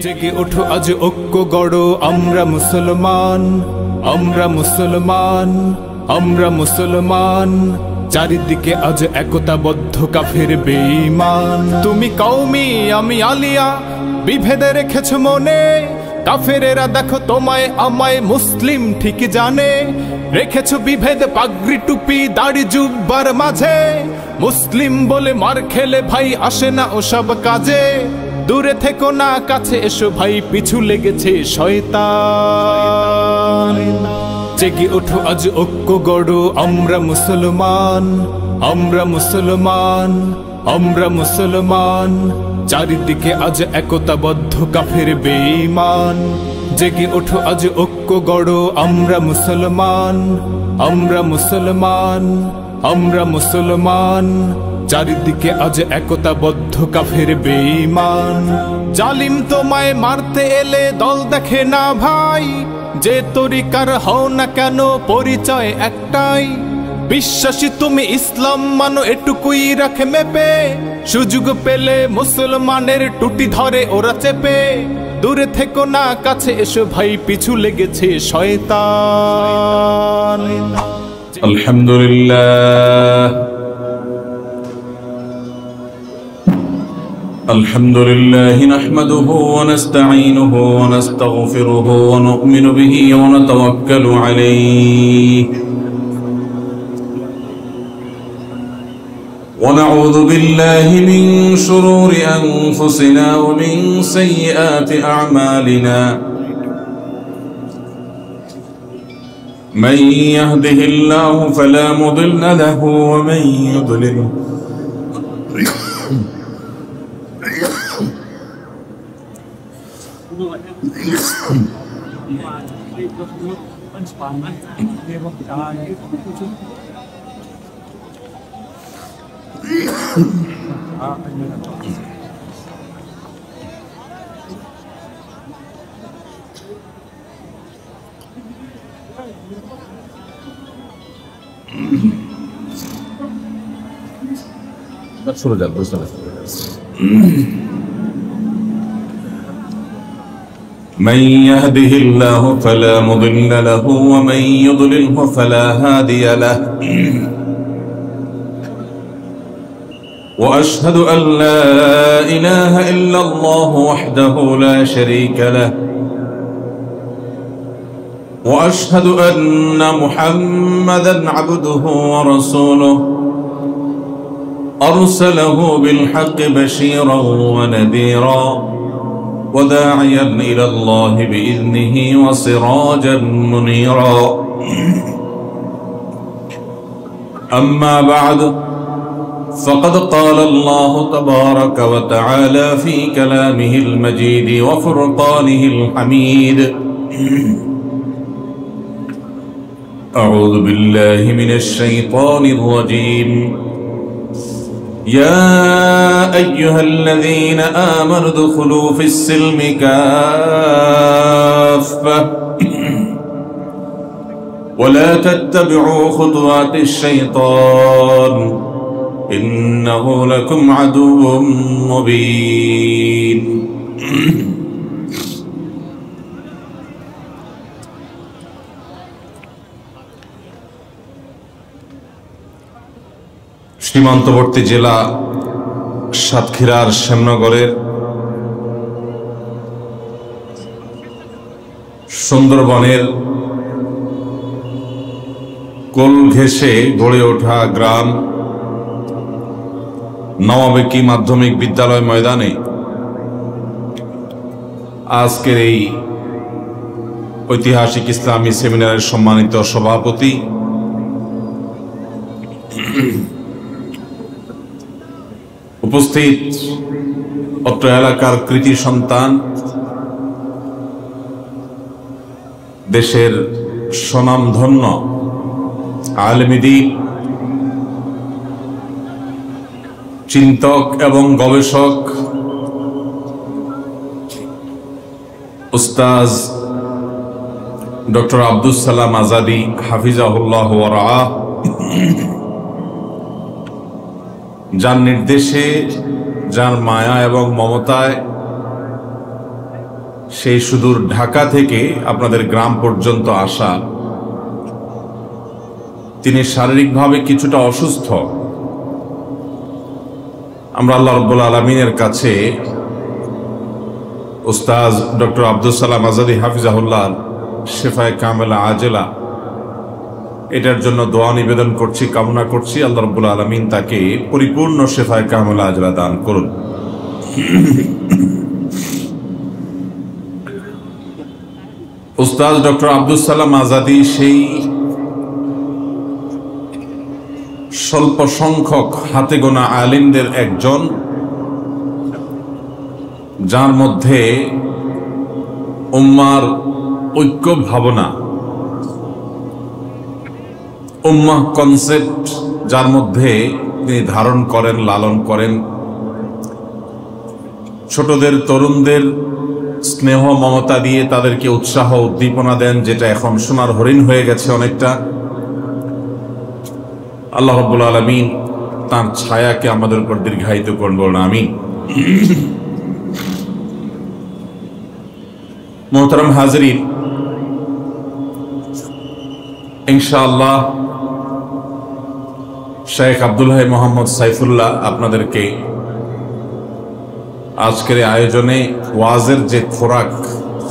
জেগে ওঠো আজ ঐক্য গড়ো আমরা মুসলমান, আমরা মুসলমান, আমরা মুসলমান। চারিদিকে আজ একতাবদ্ধ কাফের বেঈমান। তুমি কওমি আমি আলিয়া, বিভেদে রেখেছ মনে। কাফেরেরা দেখো তোমায় আমায় মুসলিম ঠিক জানে। রেখেছ বিভেদ পাগড়ি টুপি দাড়ি জুব্বার মাঝে। মুসলিম বলে মার খেলে ভাই আসে না ওসব কাজে। দূরে থেকো না কাছে এসো ভাই, পিছু লেগেছে শয়তান। জেগে ওঠো আজ ঐক্য গড়ো আমরা মুসলমান, আমরা মুসলমান, আমরা মুসলমান। চারিদিকে আজ একতাবদ্ধ কাফের বেঈমান। জেগে ওঠো আজ ঐক্য গড়ো আমরা মুসলমান, আমরা মুসলমান, আমরা মুসলমান। চারিদিকে আজ একতাবদ্ধ কাফের বেঈমান। জালিম তোমায় মারতে এলে দল দেখে না ভাই। যে তরিকার হও না কেন পরিচয় একটাই। বিশ্বাসী তুমি ইসলাম মানো এটুকুই রাখে মেপে। সুযোগ পেলে মুসলমানের টুটি ধরে ওরা চেপে। দূরে থেকো না কাছে এসো ভাই, পিছু লেগেছে শয়তান। আলহামদুলিল্লাহ, الحمد لله نحمده ونستعينه ونستغفره ونؤمن به ونتوكل عليه ونعوذ بالله من شرور أنفسنا ومن سيئات أعمالنا من يهده الله فلا مضل له ومن يضلله من يهده الله فلا مضل له ومن يضلله فلا هادي له وأشهد أن لا إله إلا الله وحده لا شريك له وأشهد أن محمدا عبده ورسوله أرسله بالحق بشيرا ونذيرا وداعيا إلى الله بإذنه وسراجا منيرا أما بعد فقد قال الله تبارك وتعالى في كلامه المجيد وفرقانه الحميد أعوذ بالله من الشيطان الرجيم يا أيها الذين آمنوا ادخلوا في السلم كافة ولا تتبعوا خطوات الشيطان إنه لكم عدو مبين সীমান্তবর্তী জেলা সাতক্ষীরার শ্যামনগরের সুন্দরবনের কোল ঘেঁষে গড়ে ওঠা গ্রাম নওয়াবেকি মাধ্যমিক বিদ্যালয় ময়দানে আজকের এই ঐতিহাসিক ইসলামী সেমিনারের সম্মানিত সভাপতি উপস্থিত অত্র এলাকার কৃতি সন্তান, দেশের স্বনামধন্য আলেম দ্বীন, চিন্তক এবং গবেষক উস্তাজ ডক্টর আব্দুস সালাম আজাদী হাফিজাহুল্লাহ ওয়া রাআহ, যার নির্দেশে, যার মায়া এবং মমতায় সেই সুদূর ঢাকা থেকে আপনাদের গ্রাম পর্যন্ত আসা। তিনি শারীরিকভাবে কিছুটা অসুস্থ। আমরা আল্লাহ রাব্বুল আলামিনের কাছে উস্তাজ ডক্টর আব্দুল সালাম আজাদি হাফিজাহুল্লাহ শেফায়ে কামেলা আজেলা এটার জন্য দোয়া নিবেদন করছি, কামনা করছি আল্লাহ রাব্বুল আলামিন তাকে পরিপূর্ণ শেফায়ে কামেলা আজেলা দান করুন। উস্তাজ ডক্টর আব্দুল সালাম আজাদি সেই স্বল্প সংখ্যক হাতে গোনা আলিমদের একজন, যার মধ্যে উম্মার ঐক্য ভাবনা, উম্মাহ কনসেপ্ট যার মধ্যে তিনি ধারণ করেন, লালন করেন। ছোটদের তরুণদের স্নেহ মমতা দিয়ে তাদেরকে উৎসাহ উদ্দীপনা দেন, যেটা এখন সোনার হরিণ হয়ে গেছে অনেকটা। আল্লাহ রাব্বুল আলামিন তার ছায়াকে আমাদের উপর দীর্ঘায়িত করুন, বলুন আমিন। মোহতারাম হাজরিন, ইনশাআল্লাহ শেখ আব্দুল হাই মোহাম্মদ সাইফুল্লাহ আপনাদেরকে আজকের আয়োজনে ওয়াজের যে খোরাক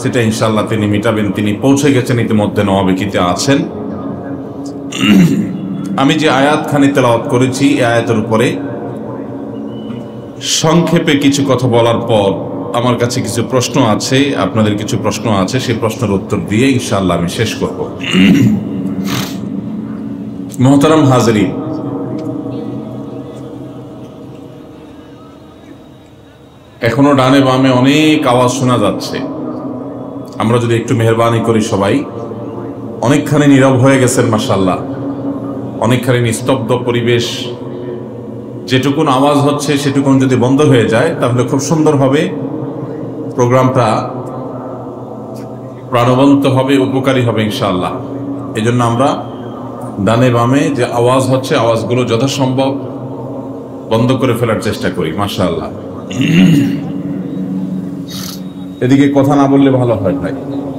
সেটা ইনশাআল্লাহ তিনি মিটাবেন। তিনি পৌঁছে গেছেন, ইতিমধ্যে নওয়াবিকিতে আছেন। আমি যে আয়াতখানি তেলাওয়াত করেছি এই আয়াতের উপরে সংক্ষেপে কিছু কথা বলার পর আমার কাছে কিছু প্রশ্ন আছে, আপনাদের কিছু প্রশ্ন আছে, সেই প্রশ্নের উত্তর দিয়ে ইনশাআল্লাহ আমি শেষ করব। মোহতারাম হাজরিন, এখনো ডানে বামে অনেক আওয়াজ শোনা যাচ্ছে। আমরা যদি একটু মেহরবানি করি, সবাই অনেকখানি নীরব হয়ে গেছেন মাশাআল্লাহ, অনেকখানি নিস্তব্ধ পরিবেশ। যেটুকুন আওয়াজ হচ্ছে সেটুকুন যদি বন্ধ হয়ে যায় তাহলে খুব সুন্দর হবে, প্রোগ্রামটা প্রাণবন্ত হবে, উপকারী হবে ইনশাআল্লাহ। এই জন্য আমরা ডানে বামে যে আওয়াজ হচ্ছে আওয়াজগুলো যথাসম্ভব বন্ধ করে ফেলার চেষ্টা করি মাশাআল্লাহ। এদিকে কথা না বললে ভালো হয় ভাই,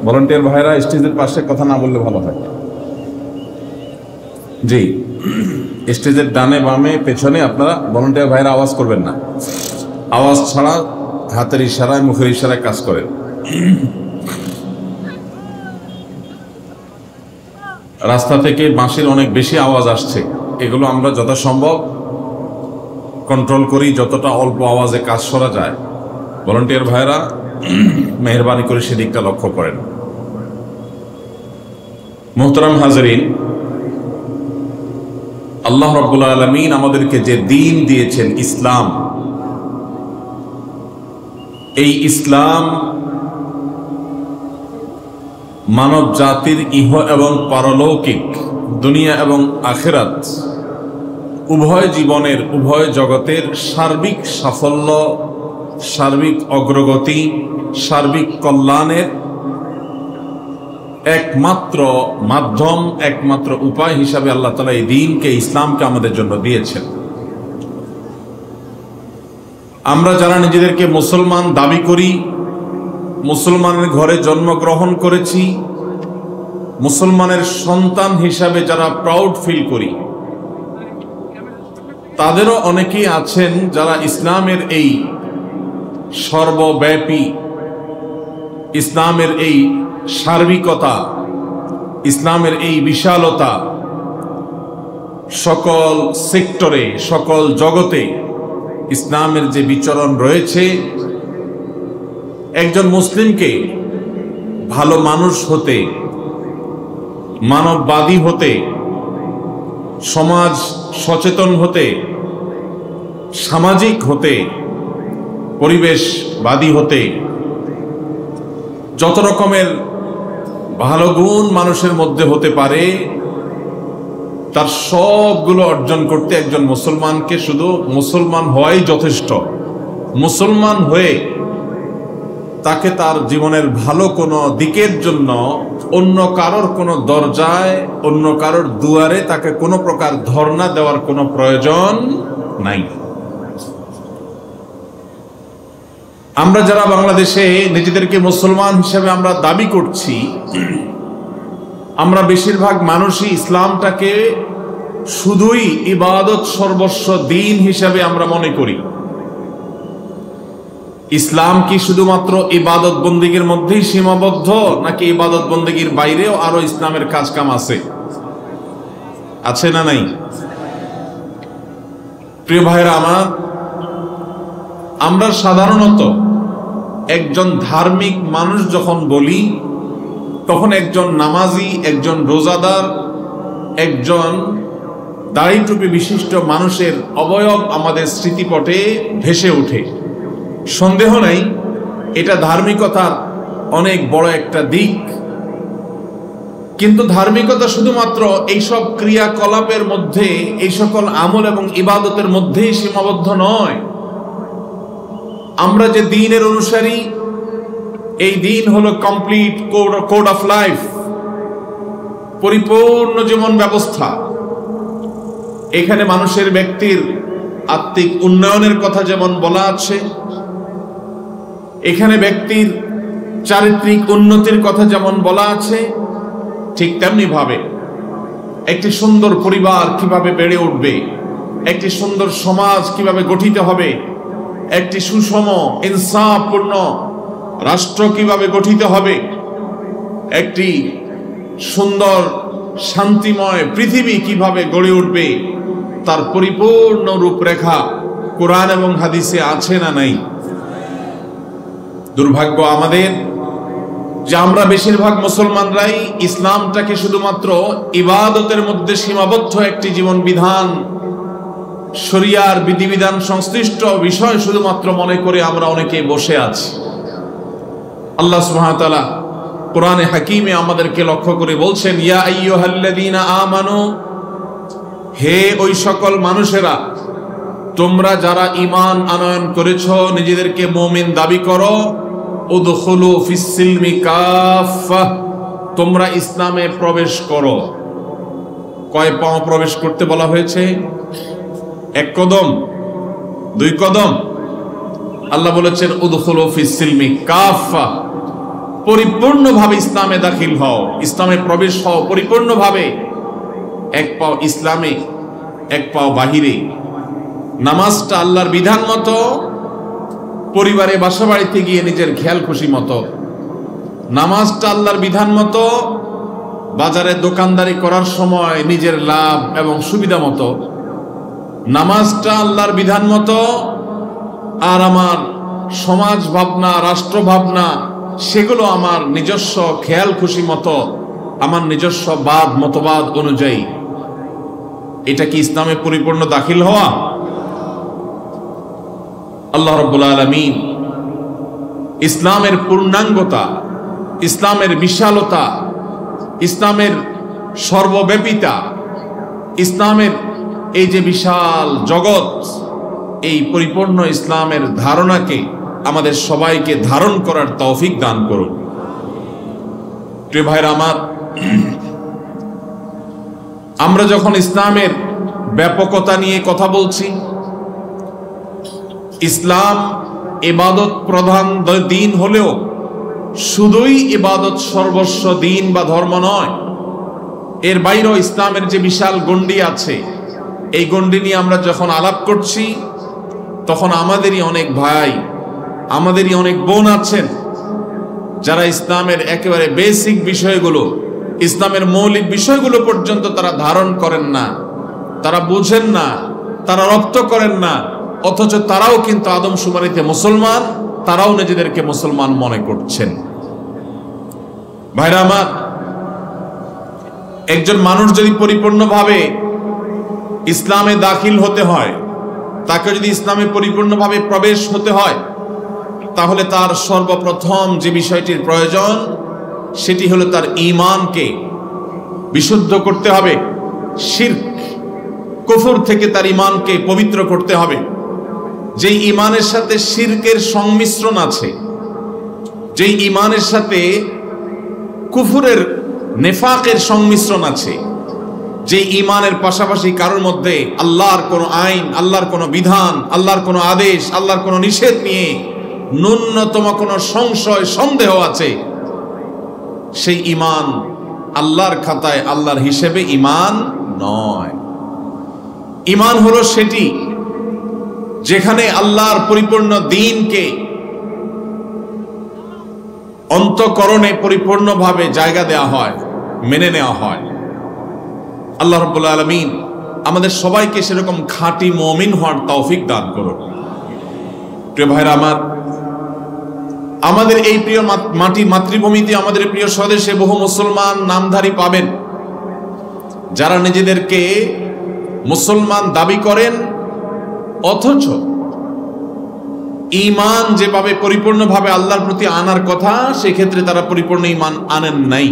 ভলান্টিয়ার ভাইরা স্টেজের পাশে কথা না বললে ভালো হয়। জি, স্টেজের ডানে বামে পেছনে আপনারা ভলান্টিয়ার ভাইরা আওয়াজ করবেন না, আওয়াজ ছাড়া হাতের ইশারায় মুখের ইশারায় কাজ করেন। রাস্তা থেকে বাঁশির অনেক বেশি আওয়াজ আসছে, এগুলো আমরা যথাসম্ভব কন্ট্রোল করি, যতটা অল্প আওয়াজে কাজ করা যায়। ভলান্টিয়ার ভাইরা মেহরবানি করে সেদিকটা লক্ষ্য করেন। মোহতারাম হাজরিন, আল্লাহ রাব্বুল আলামিন আমাদেরকে যে দ্বীন দিয়েছেন ইসলাম, এই ইসলাম মানব জাতির ইহ এবং পারলৌকিক, দুনিয়া এবং আখিরাত উভয় জীবনের, উভয় জগতের সার্বিক সাফল্য, সার্বিক অগ্রগতি, সার্বিক কল্যাণের একমাত্র মাধ্যম, একমাত্র উপায় হিসাবে আল্লাহ তাআলা এই দ্বীনকে, ইসলামকে আমাদের জন্য দিয়েছেন। আমরা যারা নিজেদেরকে মুসলমান দাবি করি, মুসলমানের ঘরে জন্মগ্রহণ করেছি, মুসলমানের সন্তান হিসাবে যারা প্রাউড ফিল করি, তাদেরও অনেকেই আছেন যারা ইসলামের এই সর্বব্যাপী, ইসলামের এই সার্বিকতা, ইসলামের এই বিশালতা, সকল সেক্টরে, সকল জগতে ইসলামের যে বিচরণ রয়েছে, একজন মুসলিমকে ভালো মানুষ হতে, মানববাদী হতে, সমাজ সচেতন হতে, সামাজিক হতে, পরিবেশবাদী হতে, যত রকমের ভালো গুণ মানুষের মধ্যে হতে পারে তার সবগুলো অর্জন করতে একজন মুসলমানকে শুধু মুসলমান হওয়াই যথেষ্ট। মুসলমান হয়ে তাকে তার জীবনের ভালো কোনো দিকের জন্য অন্য কারোর কোনো দরজায়, অন্য কারোর দুয়ারে তাকে কোনো প্রকার ধর্ণা দেওয়ার কোনো প্রয়োজন নাই। আমরা যারা বাংলাদেশে নিজেদেরকে মুসলমান হিসেবে আমরা দাবি করছি, আমরা বেশিরভাগ মানুষই ইসলামটাকে শুধুই ইবাদত সর্বস্ব দিন হিসাবে আমরা মনে করি। ইসলাম কি শুধুমাত্র ইবাদত বন্দেগীর মধ্যেই সীমাবদ্ধ, নাকি ইবাদত বন্দেগীর বাইরেও আরো ইসলামের কাজ কাম আছে? আছে না নাই? প্রিয় ভাইরা আমার, আমরা সাধারণত একজন ধার্মিক মানুষ যখন বলি, তখন একজন নামাজি, একজন রোজাদার, একজন দাড়ি টুপি বিশিষ্ট মানুষের অবয়ব আমাদের স্মৃতিপটে ভেসে ওঠে। সন্দেহ নাই, এটা ধার্মিকতার অনেক বড় একটা দিক। কিন্তু ধার্মিকতা শুধুমাত্র এইসব ক্রিয়াকলাপের মধ্যে, এই সকল আমল এবং ইবাদতের মধ্যেই সীমাবদ্ধ নয়। আমরা যে দ্বীনের অনুসারী, এই দ্বীন হলো কমপ্লিট কোড অফ লাইফ, পরিপূর্ণ জীবন ব্যবস্থা। এখানে মানুষের ব্যক্তির আত্মিক উন্নয়নের কথা যেমন বলা আছে, এখানে ব্যক্তির চারিত্রিক উন্নতির কথা যেমন বলা আছে, ঠিক তেমনি ভাবে একটি সুন্দর পরিবার কিভাবে বেড়ে উঠবে, একটি সুন্দর সমাজ কিভাবে গঠিত হবে, একটি সুষম ইনসাফপূর্ণ রাষ্ট্র কিভাবে গঠিত হবে, একটি সুন্দর শান্তিময় পৃথিবী কিভাবে গড়ে উঠবে, তার পরিপূর্ণ রূপরেখা কোরআন এবং হাদিসে আছে না নাই? দুর্ভাগ্য আমাদের যে আমরা বেশিরভাগ মুসলমানরাই ইসলামটাকে শুধুমাত্র ইবাদতের মধ্যে সীমাবদ্ধ একটি জীবন বিধান, শরিয়ার বিধিবিধান সংশ্লিষ্ট বিষয় শুধুমাত্র মনে করে আমরা অনেকে বসে আছি। আল্লাহ সুবহানাহু ওয়া তাআলা কোরআনে হাকিমে আমাদেরকে লক্ষ্য করে বলছেন, ইয়া আইয়ুহাল্লাযীনা আমানু, হে ওই সকল মানুষেরা, তোমরা যারা ঈমান আনয়ন করেছো, নিজেদেরকে মুমিন দাবি করো, উদখুলু ফিস সিলমি কাফা, তোমরা ইসলামে প্রবেশ করো। কয় পাও প্রবেশ করতে বলা হয়েছে? এক কদম, দুই কদম? আল্লাহ বলেছেন উদখুলু ফিস সিলমি কাফা, পরিপূর্ণভাবে ইসলামে দাখিল হও, ইসলামে প্রবেশ হও পরিপূর্ণভাবে। এক পাও ইসলামে, এক পাও বাহিরে। নামাজটা আল্লাহর বিধান মতো, পরিবারে বাসা বাড়িতে গিয়ে নিজের খেয়াল খুশি মতো। নামাজটা আল্লাহর বিধান মতো, বাজারে দোকানদারি করার সময় নিজের লাভ এবং সুবিধা মতো। নামাজটা আল্লাহর বিধান মতো, আর আমার সমাজ ভাবনা, রাষ্ট্র ভাবনা, সেগুলো আমার নিজস্ব খেয়াল খুশি মতো, আমার নিজস্ব মতবাদ অনুযায়ী। এটা কি ইসলামে পরিপূর্ণ দাখিল হওয়া? আল্লাহ রাব্বুল আলামিন ইসলামের পূর্ণাঙ্গতা, ইসলামের বিশালতা, ইসলামের সর্বব্যাপিতা, ইসলামের এই যে বিশাল জগৎ, এই পরিপূর্ণ ইসলামের ধারণাকে আমাদের সবাইকে ধারণ করার তৌফিক দান করুন। প্রিয় ভাইরা আমার, আমরা যখন ইসলামের ব্যাপকতা নিয়ে কথা বলছি, ইসলাম ইবাদত প্রধান দিন হলেও শুধুই ইবাদত সর্বস্ব দিন বা ধর্ম নয়, এর বাইরেও ইসলামের যে বিশাল গণ্ডি আছে, এই গণ্ডি নিয়ে আমরা যখন আলাপ করছি, তখন আমাদেরই অনেক ভাই, আমাদেরই অনেক বোন আছেন যারা ইসলামের একেবারে বেসিক বিষয়গুলো, ইসলামের মৌলিক বিষয়গুলো পর্যন্ত তারা ধারণ করেন না, তারা বুঝেন না, তারা রপ্ত করেন না, অথচ তারাও কিন্তু আদমশুমারিতে মুসলমান, তারাও নিজেদেরকে মুসলমান মনে করছেন। ভাইরা আমার, একজন মানুষ যদি পরিপূর্ণভাবে ইসলামে দাখিল হতে হয়, তাকে যদি ইসলামে পরিপূর্ণভাবে প্রবেশ হতে হয়, তাহলে তার সর্বপ্রথম যে বিষয়টির প্রয়োজন, সেটি হলো তার ঈমানকে বিশুদ্ধ করতে হবে। শিরক, কুফর থেকে তার ঈমানকে পবিত্র করতে হবে। যেই ঈমানের সাথে শিরকের সংমিশ্রণ আছে, যেই ঈমানের সাথে কুফরের, নেফাকের সংমিশ্রণ আছে, যে ঈমানের পাশাপাশি কারোর মধ্যে আল্লাহর কোনো আইন, আল্লাহর কোনো বিধান, আল্লাহর কোনো আদেশ, আল্লাহর কোনো নিষেধ নিয়ে ন্যূনতম কোনো সংশয় সন্দেহ আছে, সেই ঈমান আল্লাহর খাতায় আল্লাহর হিসেবে ঈমান নয়। ঈমান হলো সেটি যেখানে আল্লাহর পরিপূর্ণ দ্বীনকে অন্তঃকরণে পরিপূর্ণভাবে জায়গা দেওয়া হয়, মেনে নেওয়া হয়। আল্লাহ রাব্বুল আলামিন আমাদের সবাইকে সেরকম খাঁটি মুমিন হওয়ার তৌফিক দান করুন। প্রিয় ভাইরা আমার, আমাদের এই প্রিয় মাতৃভূমিতে, আমাদের প্রিয় স্বদেশে বহু মুসলমান নামধারী পাবেন যারা নিজেদেরকে মুসলমান দাবি করেন, অথচ ঈমান যেভাবে পরিপূর্ণভাবে আল্লাহর প্রতি আনার কথা সেক্ষেত্রে তারা পরিপূর্ণ ঈমান আনেন নাই।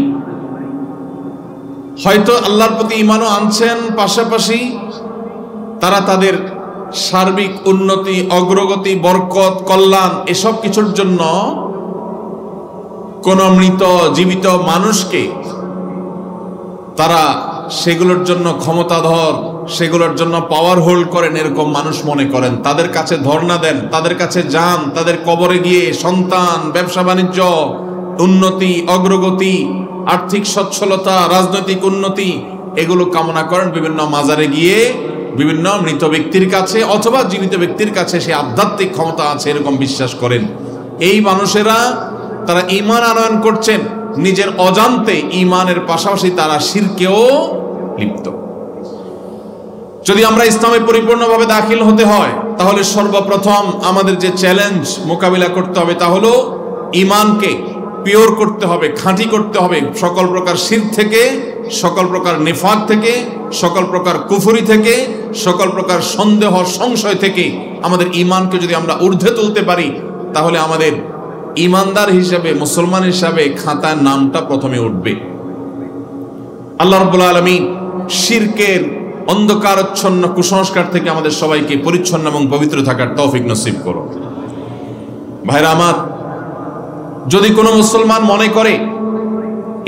হয়তো আল্লাহর প্রতি ঈমানও আনছেন, পাশাপাশি তারা তাদের সার্বিক উন্নতি, অগ্রগতি, বরকত, কল্যাণ এসব কিছুর জন্য কোন মৃত জীবিত মানুষকে তারা সেগুলোর জন্য ক্ষমতাধর, সেগুলোর জন্য পাওয়ার হোল্ড করেন, এরকম মানুষ মনে করেন। তাদের কাছে ধর্ণা দেন, তাদের কাছে যান, তাদের কবরে গিয়ে সন্তান, ব্যবসা বাণিজ্য, উন্নতি, অগ্রগতি, আর্থিক সচ্ছলতা, রাজনৈতিক উন্নতি এগুলো কামনা করেন। বিভিন্ন মাজারে গিয়ে বিভিন্ন মৃত ব্যক্তির কাছে অথবা জীবিত ব্যক্তির কাছে সে আধ্যাত্মিক ক্ষমতা আছে এরকম বিশ্বাস করেন। এই মানুষেরা তারা ঈমান আনয়ন করছেন, নিজের অজান্তে ঈমানের পাশাপাশি তারা শিরকেও লিপ্ত। যদি আমরা ইসলামে পরিপূর্ণভাবে দাখিল হতে হয় তাহলে সর্বপ্রথম আমাদের যে চ্যালেঞ্জ মোকাবিলা করতে হবে তা হলো ঈমানকে পিওর করতে হবে, খাঁটি করতে হবে সকল প্রকার শিরক থেকে, সকল প্রকার নিফাক থেকে, সকল প্রকার কুফরি থেকে, সকল প্রকার সন্দেহ সংশয় থেকে। আমাদের ঈমানকে যদি আমরা ঊর্ধ্বে তুলতে পারি তাহলে আমাদের ঈমানদার হিসেবে, মুসলমান হিসেবে খাতার নামটা প্রথমে উঠবে। আল্লাহ রাব্বুল আলামিন শিরকের অন্ধকারাচ্ছন্ন কুসংস্কার থেকে আমাদের সবাইকে পরিচ্ছন্ন এবং পবিত্র থাকার তৌফিক নসিব করো। ভাইরা আমার, যদি কোনো মুসলমান মনে করে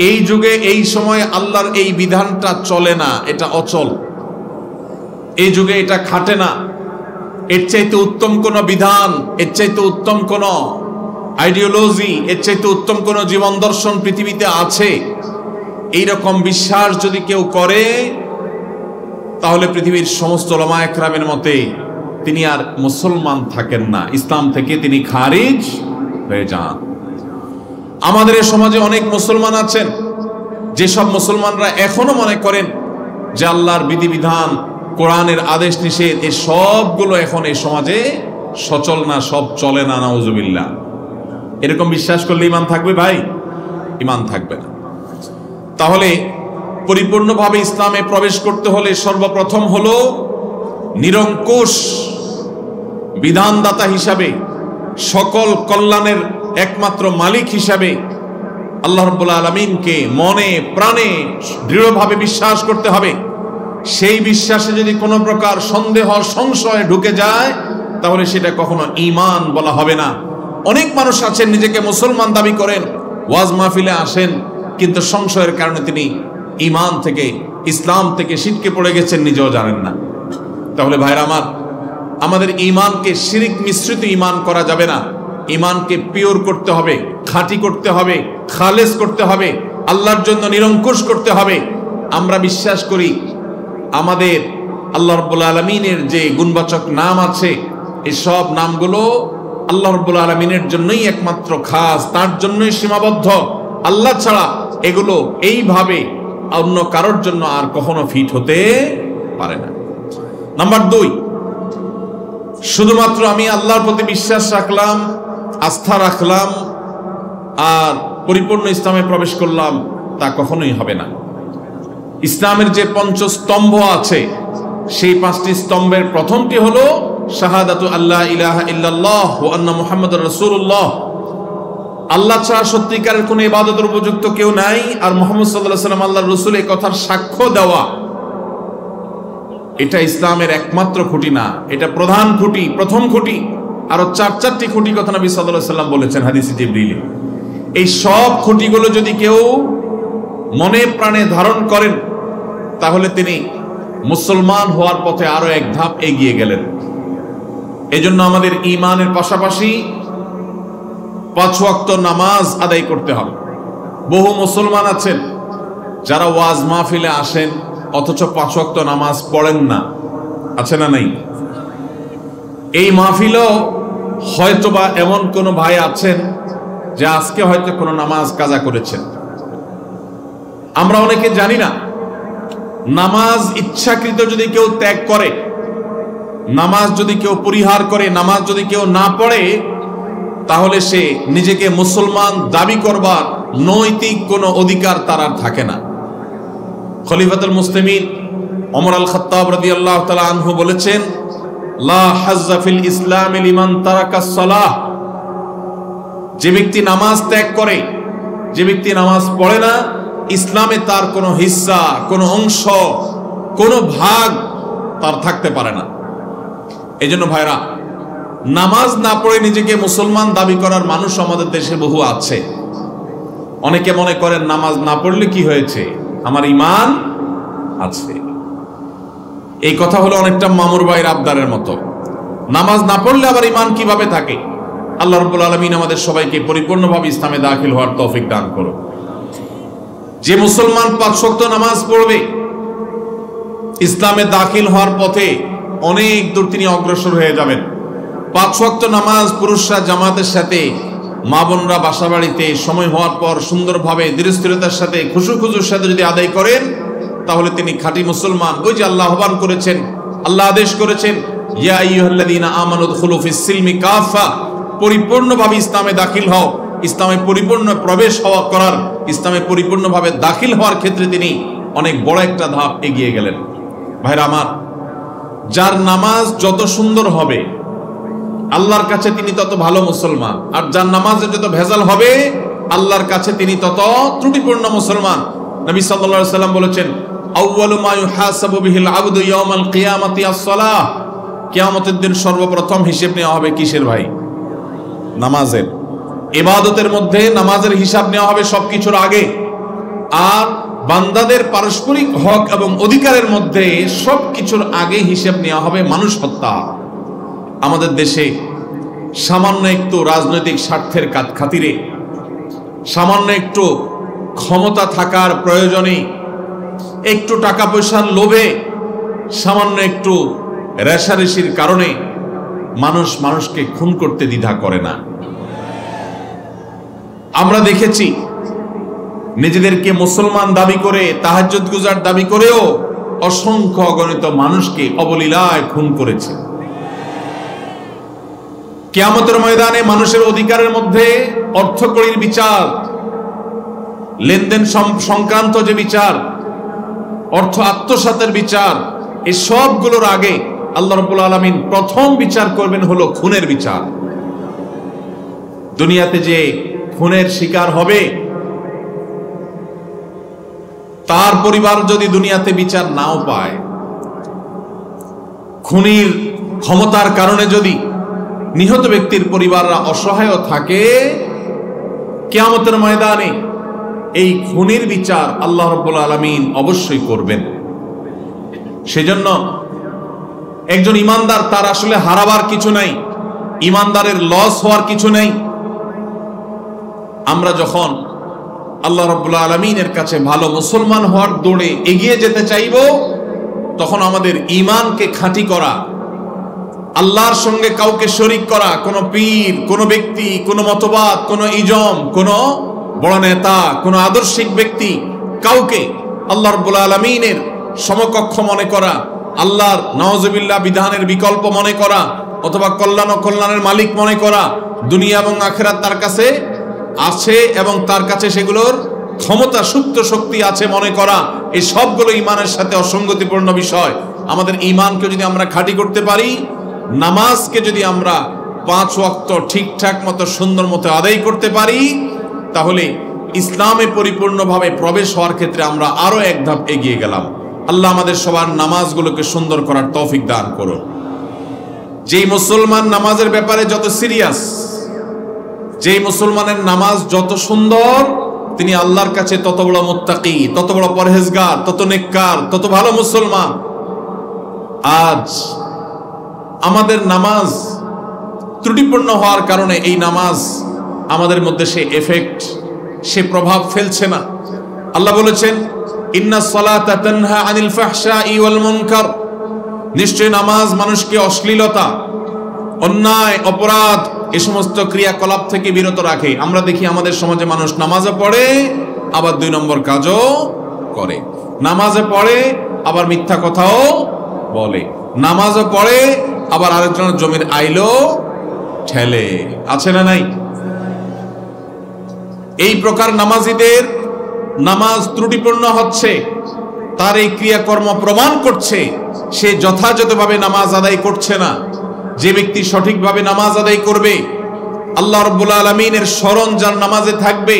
এই যুগে এই সময় আল্লাহর এই বিধানটা চলে না, এটা অচল, এই যুগে এটা খাটে না, এর চাইতে উত্তম কোন বিধান, এর চাইতে উত্তম কোন আইডিওলজি, এর চাইতে উত্তম কোন জীবন দর্শন পৃথিবীতে আছে, এইরকম বিশ্বাস যদি কেউ করে তাহলে পৃথিবীর সমস্ত উলামা একরামের মতে তিনি আর মুসলমান থাকেন না, ইসলাম থেকে তিনি খারিজ হয়ে যান। আমাদের এই সমাজে অনেক মুসলমান আছেন যেসব মুসলমানরা এখনো মনে করেন যে আল্লাহর বিধিবিধান, কোরআনের আদেশ নিষেধ এই সবগুলো এখন এই সমাজে সচল না, সব চলে না, নাউজুবিল্লাহ। এরকম বিশ্বাস করলে ঈমান থাকবে ভাই? ঈমান থাকবে না। তাহলে পরিপূর্ণভাবে ইসলামে প্রবেশ করতে হলে সর্বপ্রথম হলো নিরঙ্কুশ বিধানদাতা হিসাবে, সকল কল্যাণের একমাত্র মালিক হিসাবে আল্লাহ রাব্বুল আলামিনকে মনে প্রাণে দৃঢ়ভাবে বিশ্বাস করতে হবে। সেই বিশ্বাসে যদি কোনো প্রকার সন্দেহ সংশয় ঢুকে যায় তাহলে সেটা কখনো ঈমান বলা হবে না। অনেক মানুষ আছেন নিজেকে মুসলমান দাবি করেন, ওয়াজ মাহফিলে আসেন, কিন্তু সংশয়ের কারণে তিনি ঈমান থেকে, ইসলাম থেকে ছিটকে পড়ে গেছেন, নিজেও জানেন না। তাহলে ভাইরা আমার, আমাদের ঈমানকে শিরক মিশ্রিত ঈমান করা যাবে না। ঈমানকে পিওর করতে হবে, খাঁটি করতে হবে, খালেস করতে হবে, আল্লাহর জন্য নিরঙ্কুশ করতে হবে। আমরা বিশ্বাস করি আমাদের আল্লাহ রাব্বুল আলামিনের যে গুণবাচক নাম আছে এই সব নামগুলো আল্লাহ রাব্বুল আলামিনের জন্যই একমাত্র খাস, তার জন্যই সীমাবদ্ধ। আল্লাহ ছাড়া এগুলো এইভাবে অন্য কারোর জন্য আর কখনো ফিট হতে পারে না। নাম্বার 2, শুধুমাত্র আমি আল্লাহর প্রতি বিশ্বাস রাখলাম, আস্থা রাখলাম আর পরিপূর্ণ ইসলামে প্রবেশ করলাম, তা কখনোই হবে না। ইসলামের যে পঞ্চস্তম্ভ আছে সেই 5টি স্তম্ভের প্রথমটি হলো শাহাদাতু আল্লাহ ইলাহা ইল্লাল্লাহ ওয়া আন্না মুহাম্মাদুর রাসূলুল্লাহ। আল্লাহ ছাড়া সত্যিকারের কোনো ইবাদতের উপযুক্ত কেউ নাই, আর মুহাম্মদ সাল্লাল্লাহু আলাইহি ওয়াসাল্লাম আল্লাহর রাসূল, এই কথার সাক্ষ্য দেওয়া, এটা ইসলামের একমাত্র খুঁটি না, এটা প্রধান খুঁটি, প্রথম খুঁটি। আরো 4টি খুঁটি কথা নবী সাল্লাল্লাহু আলাইহি ওয়াসাল্লাম বলেছেন হাদিসে জিবরিলে। এই সব খুঁটিগুলো যদি কেউ মনে প্রাণে ধারণ করেন তাহলে তিনি মুসলমান হওয়ার পথে আরো এক ধাপ এগিয়ে গেলেন। এজন্য আমাদের ঈমানের পাশাপাশি 5 ওয়াক্ত নামাজ আদায় করতে হবে। বহু মুসলমান আছেন যারা ওয়াজ মাহফিলে আসেন অথচ 5 ওয়াক্ত নামাজ পড়েন না, আছে না নাই? এই মাহফিলেও হয়তোবা এমন কোন ভাই আছেন যে আজকে হয়তো কোনো নামাজ কাজা করেছেন। আমরা অনেকে জানি না নামাজ ইচ্ছাকৃত যদি কেউ ত্যাগ করে, নামাজ যদি কেউ পরিহার করে, নামাজ যদি কেউ না পড়ে, তাহলে সে নিজেকে মুসলমান দাবি করবার নৈতিক কোনো অধিকার তার আর থাকে না। খলিফাতুল মুসলিমিন ওমর আল খাত্তাব রাদিয়াল্লাহু তাআলা আনহু বলেছেন, লা হাজ্জা ফিল ইসলাম লিমান তারাকাস সালাহ। যে ব্যক্তি নামাজ ত্যাগ করে, যে ব্যক্তি নামাজ পড়ে না, ইসলামে তার কোনো হিস্সা, কোনো অংশ, কোনো ভাগ তার থাকতে পারে না। এই জন্য ভাইরা, নামাজ না পড়ে নিজেকে মুসলমান দাবি করার মানুষ আমাদের দেশে বহু আছে। অনেকে মনে করেন নামাজ না পড়লে কি হয়েছে, আমার ঈমান আছে। এই কথা হলো অনেকটা মামুর ভাইয়ের আবদারের মতো। নামাজ না পড়লে আবার ঈমান কিভাবে থাকে? আল্লাহ রাব্বুল আলামিন আমাদের সবাইকে পরিপূর্ণভাবে ইসলামে দাখিল হওয়ার তৌফিক দান করুন। যে মুসলমান 5 ওয়াক্ত নামাজ পড়বে, ইসলামে দাখিল হওয়ার পথে অনেক দূর তিনি অগ্রসর হয়ে যাবেন। 5 ওয়াক্ত নামাজ পুরুষরা জামাতের সাথে, মা বোনরা বাসা বাড়িতে সময় হওয়ার পর সুন্দরভাবে ধীরস্থিরতার সাথে, খুশুখুজুর সাথে যদি আদায় করেন, তাহলে তিনি খাঁটি মুসলমান। ওই যে আল্লাহ আহ্বান করেছেন, আল্লাহ আদেশ করেছেন, ইয়া আইয়ুহাল্লাযীনা আমানু উদখুলু ফিস সিলমি কাফা, পরিপূর্ণভাবে ইসলামে দাখিল হও। ইসলামে পরিপূর্ণ প্রবেশ হওয়া করার, ইসলামে পরিপূর্ণভাবে দাখিল হওয়ার ক্ষেত্রে তিনি অনেক বড় একটা ধাপ এগিয়ে গেলেন। ভাইরা আমার, যার নামাজ যত সুন্দর হবে আল্লাহর কাছে তিনি তত ভালো মুসলমান, আর যার নামাজে যত ভেজাল হবে আল্লাহর কাছে তিনি তত ত্রুটিপূর্ণ মুসলমান। নবী সাল্লাল্লাহু আলাইহি ওয়াসাল্লাম বলেছেন, আউয়ালু মা ইউহাসাবু বিহিল আবদু ইয়াউমাল কিয়ামাতি আস-সালাহ। কিয়ামতের দিন সর্বপ্রথম হিসাব নেওয়া হবে কিসের ভাই? নামাজের। ইবাদতের মধ্যে নামাজের হিসাব নেওয়া হবে সবকিছুর আগে। আর বান্দাদের পারস্পরিক হক এবং অধিকারের মধ্যে সবকিছুর আগে হিসাব নেওয়া হবে মানুষ হত্যা। আমাদের দেশে সামান্য একটু রাজনৈতিক স্বার্থের খাতিরে, সামান্য একটু ক্ষমতা থাকার প্রয়োজনে, একটু টাকা পয়সার লোভে, সামান্য একটু রেষারেষির কারণে মানুষ মানুষকে খুন করতে দ্বিধা করে না। আমরা দেখেছি নিজেদেরকে মুসলমান দাবি করে, তাহাজ্জুদ গুজার দাবি করেও অসংখ্য অগণিত মানুষকে অবলীলায় খুন করেছে। কিয়ামতের ময়দানে মানুষের অধিকারের মধ্যে অর্থকড়ির বিচার, লেনদেন সংক্রান্ত যে বিচার, অর্থ আত্মসাতের বিচার, এই সবগুলোর আগে আল্লাহ রাব্বুল আলামিন প্রথম বিচার করবেন হলো খুনের বিচার। দুনিয়াতে যে খুনের শিকার হবে, তার পরিবার যদি দুনিয়াতে বিচার নাও পায়, খুনির ক্ষমতার কারণে যদি নিহত ব্যক্তির পরিবাররা অসহায় থাকে, কিয়ামতের ময়দানে এই খুনির বিচার আল্লাহ রাব্বুল আলামিন অবশ্যই করবেন। সেজন্য একজন ইমানদার, তার আসলে হারাবার কিছু নাই, ইমানদারের লস হওয়ার কিছু নেই। আমরা যখন আল্লাহ রাব্বুল আলামিনের কাছে ভালো মুসলমান হওয়ার দৌড়ে এগিয়ে যেতে চাইব, তখন আমাদের ঈমানকে খাঁটি করা, আল্লাহর সঙ্গে কাউকে শরীক করা, কোন পীর, কোন ব্যক্তি, কোন মতবাদ, কোন ইজম, কোন বড় নেতা, কোন আদর্শিক ব্যক্তি, কাউকে আল্লাহ রাব্বুল আলামিনের সমকক্ষ মনে করা, আল্লাহর নাউজুবিল্লাহ বিধানের বিকল্প মনে করা, অথবা কল্যাণ ও কল্যাণের মালিক মনে করা, দুনিয়া এবং আখিরাত তার কাছে আছে এবং তার কাছে সেগুলোর ক্ষমতা, সুপ্ত শক্তি আছে মনে করা, এই সবগুলো ঈমানের সাথে অসঙ্গতিপূর্ণ বিষয়। আমাদের ঈমানকে যদি আমরা খাঁটি করতে পারি, নামাজকে যদি আমরা 5 ওয়াক্ত ঠিকঠাক মতো সুন্দর মতো আদায় করতে পারি, তাহলে ইসলামে পরিপূর্ণভাবে প্রবেশ হওয়ার ক্ষেত্রে আমরা আরো এক ধাপ এগিয়ে গেলাম। আল্লাহ আমাদের সবার নামাজগুলোকে সুন্দর করার তৌফিক দান করুন। যেই মুসলমান নামাজের ব্যাপারে যত সিরিয়াস, যেই মুসলমানের নামাজ যত সুন্দর, তিনি আল্লাহর কাছে তত বড় মুত্তাকি, তত বড় পরহেজগার, তত নেককার, তত ভালো মুসলমান। আজ আমাদের নামাজ ত্রুটিপূর্ণ হওয়ার কারণে এই নামাজ আমাদের মধ্যে সে এফেক্ট, সে প্রভাব ফেলছে না। আল্লাহ বলেছেন ইন্নাস সালাতা তানহা আনিল ফাহশাই ওয়াল মুনকার, নিশ্চয় নামাজ মানুষকে অশ্লীলতা, অন্যায়, অপরাধ এই সমস্ত ক্রিয়াকলাপ থেকে বিরত রাখে। আমরা দেখি আমাদের সমাজে মানুষ নামাজও পড়ে আবার 2 নম্বর কাজও করে, নামাজে পড়ে আবার মিথ্যা কথাও বলে, নামাজও পড়ে আবার আরেকজনের জমির আইলো ঠেলে, আছে না নাই? এই প্রকার নামাজীদের নামাজ ত্রুটিপূর্ণ হচ্ছে, তার এই ক্রিয়াকর্ম প্রমাণ করছে সে যথাযথভাবে নামাজ আদায় করছে না। যে ব্যক্তি সঠিকভাবে নামাজ আদায় করবে, আল্লাহ রাব্বুল আলামিনের স্মরণ যার নামাজে থাকবে,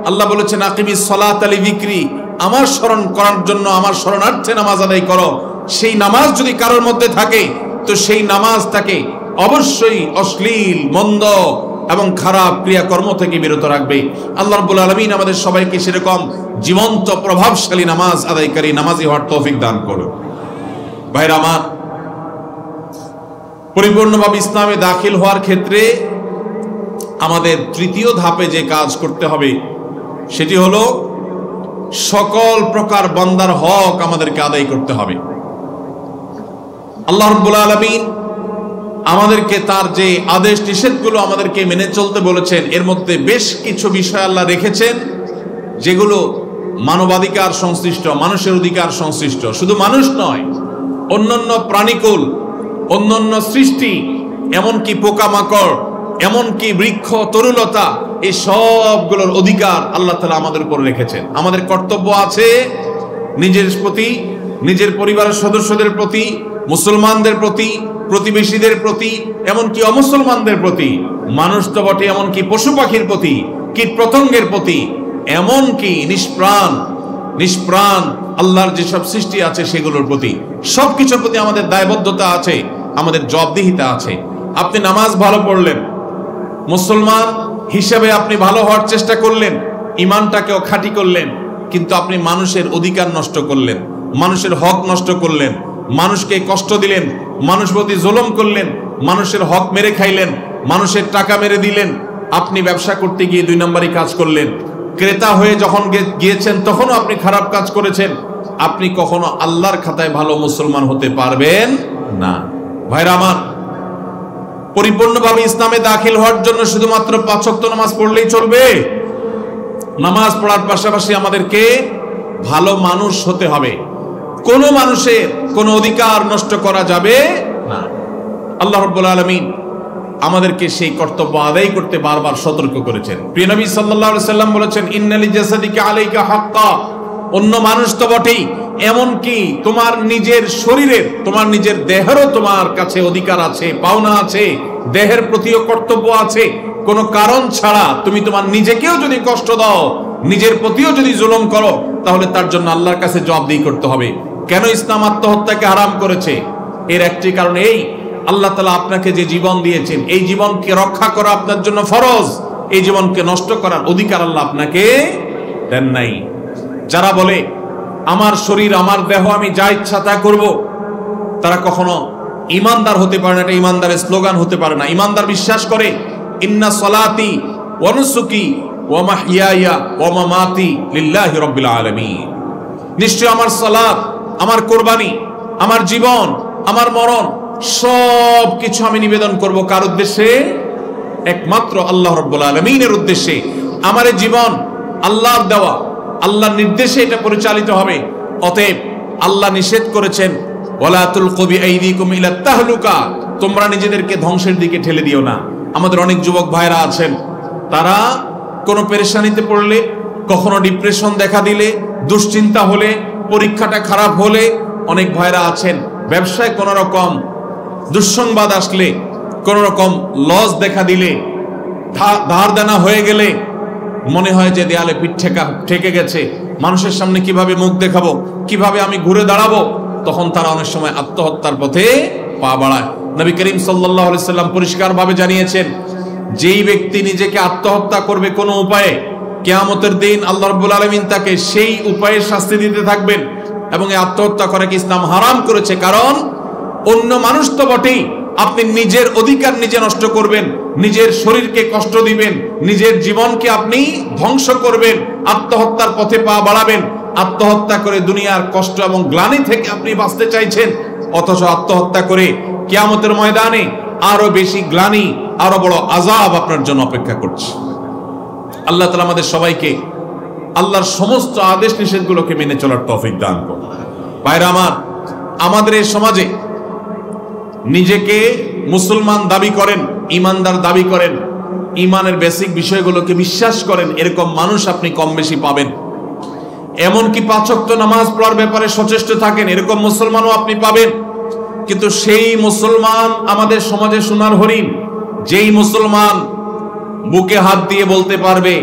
আল্লাহ বলেছেন আকিমিস সালাতা লিযিকরি, আমার স্মরণ করার জন্য, আমার স্মরণার্থে নামাজ আদায় করো। সেই নামাজ যদি কারোর মধ্যে থাকে তো সেই নামাজ তাকে অবশ্যই অশ্লীল, মন্দ এবং খারাপ ক্রিয়াকর্ম থেকে বিরত রাখবে। আল্লাহ রাব্বুল আলামিন আমাদের সবাইকে সেরকম জীবন্ত প্রভাবশালী নামাজ আদায়কারী নামাজি হওয়ার তৌফিক দান করুন। ভাইরা আমার, পরিপূর্ণভাবে ইসলামে দাখিল হওয়ার ক্ষেত্রে আমাদের তৃতীয় ধাপে যে কাজ করতে হবে সেটি হলো সকল প্রকার বান্দার হক আমাদেরকে আদায় করতে হবে। আল্লাহ রাব্বুল আলামিন আমাদেরকে তার যে আদেশ নিষেধগুলো আমাদেরকে মেনে চলতে বলেছেন, এর মধ্যে বেশ কিছু বিষয় আল্লাহ রেখেছেন যেগুলো মানবাধিকার সংশ্লিষ্ট, মানুষের অধিকার সংশ্লিষ্ট। শুধু মানুষ নয়, অন্যান্য প্রাণীকুল, অন্যান্য সৃষ্টি, এমনকি পোকামাকড়, এমনকি বৃক্ষ, তরুলতা, এই সবগুলোর অধিকার আল্লাহ তাআলা আমাদের উপর রেখেছেন। আমাদের কর্তব্য আছে নিজের প্রতি, নিজের পরিবারের সদস্যদের প্রতি, মুসলমানদের প্রতি, প্রতিবেশীদের প্রতি, এমনকি অমুসলমানদের প্রতি, মানুষ তো বটে, এমনকি পশু পাখির প্রতি, কীট পতঙ্গের প্রতি, এমনকি নিষ্প্রাণ আল্লাহর যেসব সৃষ্টি আছে সেগুলোর প্রতি, সবকিছুর প্রতি আমাদের দায়বদ্ধতা আছে, আমাদের জবাবদিহিতা আছে। আপনি নামাজ ভালো পড়লেন, মুসলমান হিসেবে আপনি ভালো হওয়ার চেষ্টা করলেন, ইমানটাকেও খাঁটি করলেন, কিন্তু আপনি মানুষের অধিকার নষ্ট করলেন, মানুষের হক নষ্ট করলেন, মানুষকে কষ্ট দিলেন, মানুষ প্রতি জুলুম করলেন, মানুষের হক মেরে খাইলেন, মানুষের টাকা মেরে দিলেন। আপনি ব্যবসা করতে গিয়ে 2 নম্বরই কাজ করলেন, ক্রেতা হয়ে যখন গিয়েছেন তখনও আপনি খারাপ কাজ করেছেন। আপনি কখনো আল্লাহর খাতায় ভালো মুসলমান হতে পারবেন না। ভাইরা আমার, পরিপূর্ণভাবে ইসলামে দাখিল হওয়ার জন্য শুধুমাত্র 5 ওয়াক্ত নামাজ পড়লেই চলবে? নামাজ পড়ার পাশাপাশি আমাদেরকে ভালো মানুষ হতে হবে। কোনো মানুষের কোনো অধিকার নষ্ট করা যাবে না। আল্লাহ রাব্বুল আলামিন আমাদেরকে সেই কর্তব্য আদায় করতে বারবার সতর্ক করেছেন। প্রিয় নবী সাল্লাল্লাহু আলাইহি সাল্লাম বলেছেন ইন্নালি জাসাদিকা আলাইকা হাক্কা, অন্য মানুষ তো বটেই, এমনকি তোমার নিজের শরীরের, তোমার নিজের দেহেরও তোমার কাছে অধিকার আছে, পাওনা আছে, দেহের প্রতিও কর্তব্য আছে। কোনো কারণ ছাড়া তুমি তোমার নিজেকেও যদি কষ্ট দাও, নিজের প্রতিও যদি জুলুম করো, তাহলে তার জন্য আল্লাহর কাছে জবাবদিহি করতে হবে। কেন ইসলাম আত্মহত্যাকে হারাম করেছে? এর একটি কারণ এই, আল্লাহ তাআলা আপনাকে যে জীবন দিয়েছেন, এই জীবনকে রক্ষা করা আপনার জন্য ফরজ। এই জীবনকে নষ্ট করার অধিকার আল্লাহ আপনাকে দেন নাই। যারা বলে আমার শরীর, আমার দেহ, আমি যা ইচ্ছা তা করব, তারা কখনো ইমানদার হতে পারে না। এটা ইমানদারের স্লোগান হতে পারে না। ইমানদার বিশ্বাস করে ইন্না সলাতি ওয়া নুসুকি ওয়া মাহইয়ায়া ওয়া মামাতি লিল্লাহি রাব্বিল আলামিন, নিশ্চয় আমার সালাত, আমার কুরবানি, আমার জীবন, আমার মরণ, সব কিছু আমি নিবেদন করব কার উদ্দেশ্যে? একমাত্র আল্লাহ রাব্বুল আলামিনের উদ্দেশ্যে। আমার এই জীবন আল্লাহর দেওয়া, আল্লাহর নির্দেশে এটা পরিচালিত হবে। অতএব আল্লাহ নিষেধ করেছেন ওয়ালা তুলকু বিআইদিকুম ইলা তাহলুকা, তোমরা নিজেদেরকে ধ্বংসের দিকে ঠেলে দিও না। আমাদের অনেক যুবক ভাইরা আছেন, তারা কোনো পেরেশানিতে পড়লে, কখনো ডিপ্রেশন দেখা দিলে, দুশ্চিন্তা হলে, পরীক্ষাটা খারাপ হলে, অনেক ভাইরা আছেন ব্যবসায় কোনো রকম দুঃসংবাদ আসলে, কোন রকম লস দেখা দিলে, ধার দেনা হয়ে গেলে মনে হয় যে দেয়ালে পিঠ ঠেকে গেছে, মানুষের সামনে কিভাবে মুখ দেখাবো, কিভাবে আমি ঘুরে দাঁড়াবো, তখন তারা অনেক সময় আত্মহত্যার পথে পা বাড়ায়। নবী করিম সাল্লাল্লাহু আলাইহি সাল্লাম পরিষ্কারভাবে জানিয়েছেন, যেই ব্যক্তি নিজেকে আত্মহত্যা করবে কোনো উপায়ে, কিয়ামতের দিন আল্লাহ রাব্বুল আলামিন তাকে সেই উপায়ে শাস্তি দিতে থাকবেন। এবং এই আত্মহত্যা করাকে ইসলাম হারাম করেছে, কারণ অন্য মানুষ তো বটেই, আপনি নিজের অধিকার নিজে নষ্ট করবেন, নিজের শরীরকে কষ্ট দিবেন, নিজের জীবনকে আপনি ধ্বংস করবেন, আত্মহত্যার পথে পা বাড়াবেন। আত্মহত্যা করে দুনিয়ার কষ্ট এবং গ্লানি থেকে আপনি বাঁচতে চাইছেন, অথচ আত্মহত্যা করে কিয়ামতের ময়দানে আরো বেশি গ্লানি, আরো বড় আযাব আপনার জন্য অপেক্ষা করছে। আল্লাহ তাআলা আমাদের সবাইকে আল্লাহর সমস্ত আদেশ নিষেধগুলোকে মেনে চলার তৌফিক দান করুন। ভাইরা আমার, আমাদের এই সমাজে নিজেকে মুসলমান দাবি করেন, ইমানদার দাবি করেন, ইমানের বেসিক বিষয়গুলোকে বিশ্বাস করেন, এরকম মানুষ আপনি কম বেশি পাবেন। এমনকি 5 ওয়াক্ত নামাজ পড়ার ব্যাপারে সচেষ্ট থাকেন, এরকম মুসলমানও আপনি পাবেন। কিন্তু সেই মুসলমান আমাদের সমাজে সোনার হরিণ, যেই মুসলমান বুকে হাত দিয়ে বলতে পারবে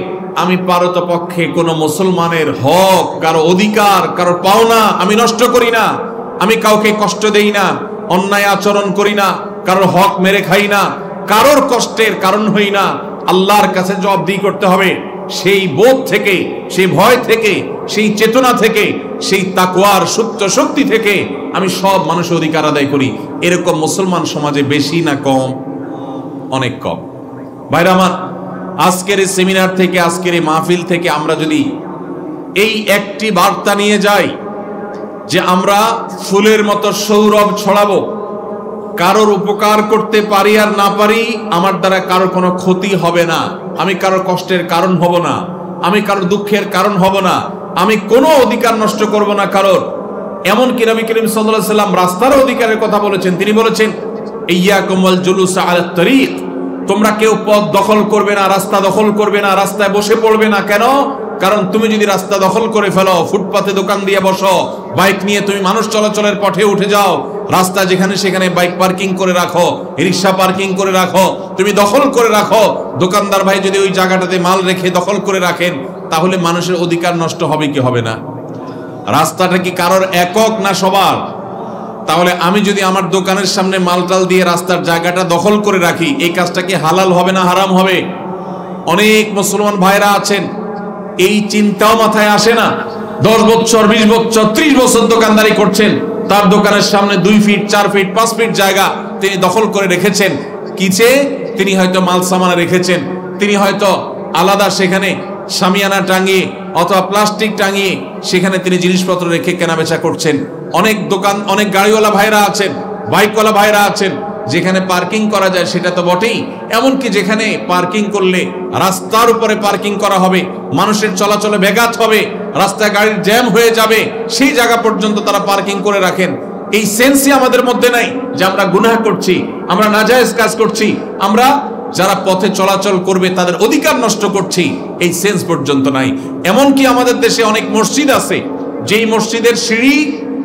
আমি পারতপক্ষে কোনো মুসলমানের হক, কারো অধিকার, কারো পাওনা আমি নষ্ট করি না, আমি কাউকে কষ্ট দেই না, অন্যায় আচরণ করি না, কারোর হক মেরে খাই না, কারোর কষ্টের কারণ হই না, আল্লাহর কাছে জবাবদিহি করতে হবে, সেই বোধ থেকে, সেই ভয় থেকে, সেই চেতনা থেকে, সেই তাকওয়ার সুপ্ত শক্তি থেকে আমি সব মানুষের অধিকার আদায় করি, এরকম মুসলমান সমাজে বেশি না কম? অনেক কম। ভাইরা আমার, আজকের এই সেমিনার থেকে, আজকের এই মাহফিল থেকে আমরা যদি এই একটি বার্তা নিয়ে যাই যে আমরা ফুলের মতো সৌরভ ছড়াবো, কারোর উপকার করতে পারি আর না পারি, আমার দ্বারা কারোর কোনো ক্ষতি হবে না, আমি কারোর কষ্টের কারণ হব না, আমি কারোর দুঃখের কারণ হব না, আমি কোনো অধিকার নষ্ট করব না কারোর। এমনকি নবী করিম সাল্লাল্লাহু আলাইহি সাল্লাম রাস্তার অধিকারের কথা বলেছেন। তিনি বলেছেন ইয়্যাকুম ওয়াল জুলুস আলাত তারিক, তোমরা কেউ পথ দখল করবে না, রাস্তা দখল করবে না, রাস্তায় বসে পড়বে না। কেন? কারণ তুমি যদি রাস্তা দখল করে ফেলো, ফুটপাতে দোকান দিয়ে বসো, বাইক নিয়ে তুমি মানুষ চলাচলের পথে উঠে যাও, রাস্তা যেখানে সেখানে বাইক পার্কিং করে রাখো, রিক্সা পার্কিং করে রাখো, তুমি দখল করে রাখো, দোকানদার ভাই যদি ওই জায়গাটাতে মাল রেখে দখল করে রাখেন, তাহলে মানুষের অধিকার নষ্ট হবে কি হবে না? রাস্তাটা কি কারোর একক না সবার? তাহলে আমি যদি আমার দোকানের সামনে মালটাল দিয়ে রাস্তার জায়গাটা দখল করে রাখি, এই কাজটা কি হালাল হবে না হারাম হবে? অনেক মুসলমান ভাইরা আছেন এই চিন্তাও মাথায় আসে না, 10 বছর 20 বছর 30 বছর দোকানদারি করছেন, তার দোকানের সামনে 2 ফিট 4 ফিট 5 ফিট জায়গা তিনি দখল করে রেখেছেন। কিছে? তিনি হয়তো মাল সামানা রেখেছেন, তিনি হয়তো আলাদা সেখানে শামিয়ানা টাঙিয়ে অথবা প্লাস্টিক টাঙিয়ে সেখানে তিনি জিনিসপত্র রেখে কেনাবেচা করছেন। অনেক দোকান, অনেক গাড়িওয়ালা ভাইরা আছেন, বাইকওয়ালা ভাইরা আছেন, যেখানে পার্কিং করা যায় সেটা তো বটেই, এমনকি যেখানে পার্কিং করলে রাস্তার উপরে পার্কিং করা হবে, মানুষের চলাচলে ব্যাঘাত হবে, রাস্তায় গাড়ির জ্যাম হয়ে যাবে, সেই জায়গা পর্যন্ত তারা পার্কিং করে রাখেন। এই সেন্সই আমাদের মধ্যে নাই যে আমরা গুনাহ করছি, আমরা নাজায়েজ কাজ করছি, আমরা যারা পথে চলাচল করবে তাদের অধিকার নষ্ট করছি, এই সেন্স পর্যন্ত নাই। এমনকি আমাদের দেশে অনেক মসজিদ আছে, যেই মসজিদের সিঁড়ি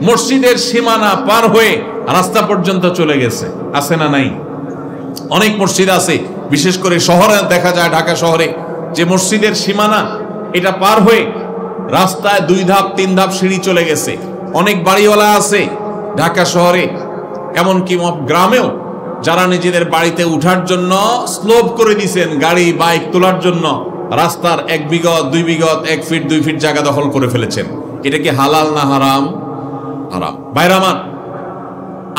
মসজিদের সীমানা পার হয়ে রাস্তা পর্যন্ত চলে গেছে, আছে না নাই? অনেক মসজিদ আছে, বিশেষ করে শহরে দেখা যায়, ঢাকা শহরে, যে মসজিদের সীমানা এটা পার হয়ে রাস্তায় 2 ধাপ 3 ধাপ সিঁড়ি চলে গেছে। অনেক বাড়িওয়ালা আছে ঢাকা শহরে, এমনকি গ্রামেও, যারা নিজেদের বাড়িতে উঠার জন্য স্লোপ করে দিয়েছেন, গাড়ি বাইক তোলার জন্য রাস্তার 1 বিঘত 2 বিঘত 1 ফিট 2 ফিট জায়গা দখল করে ফেলেছেন। এটা কি হালাল না হারাম? হারাম। ভাইরা আমার,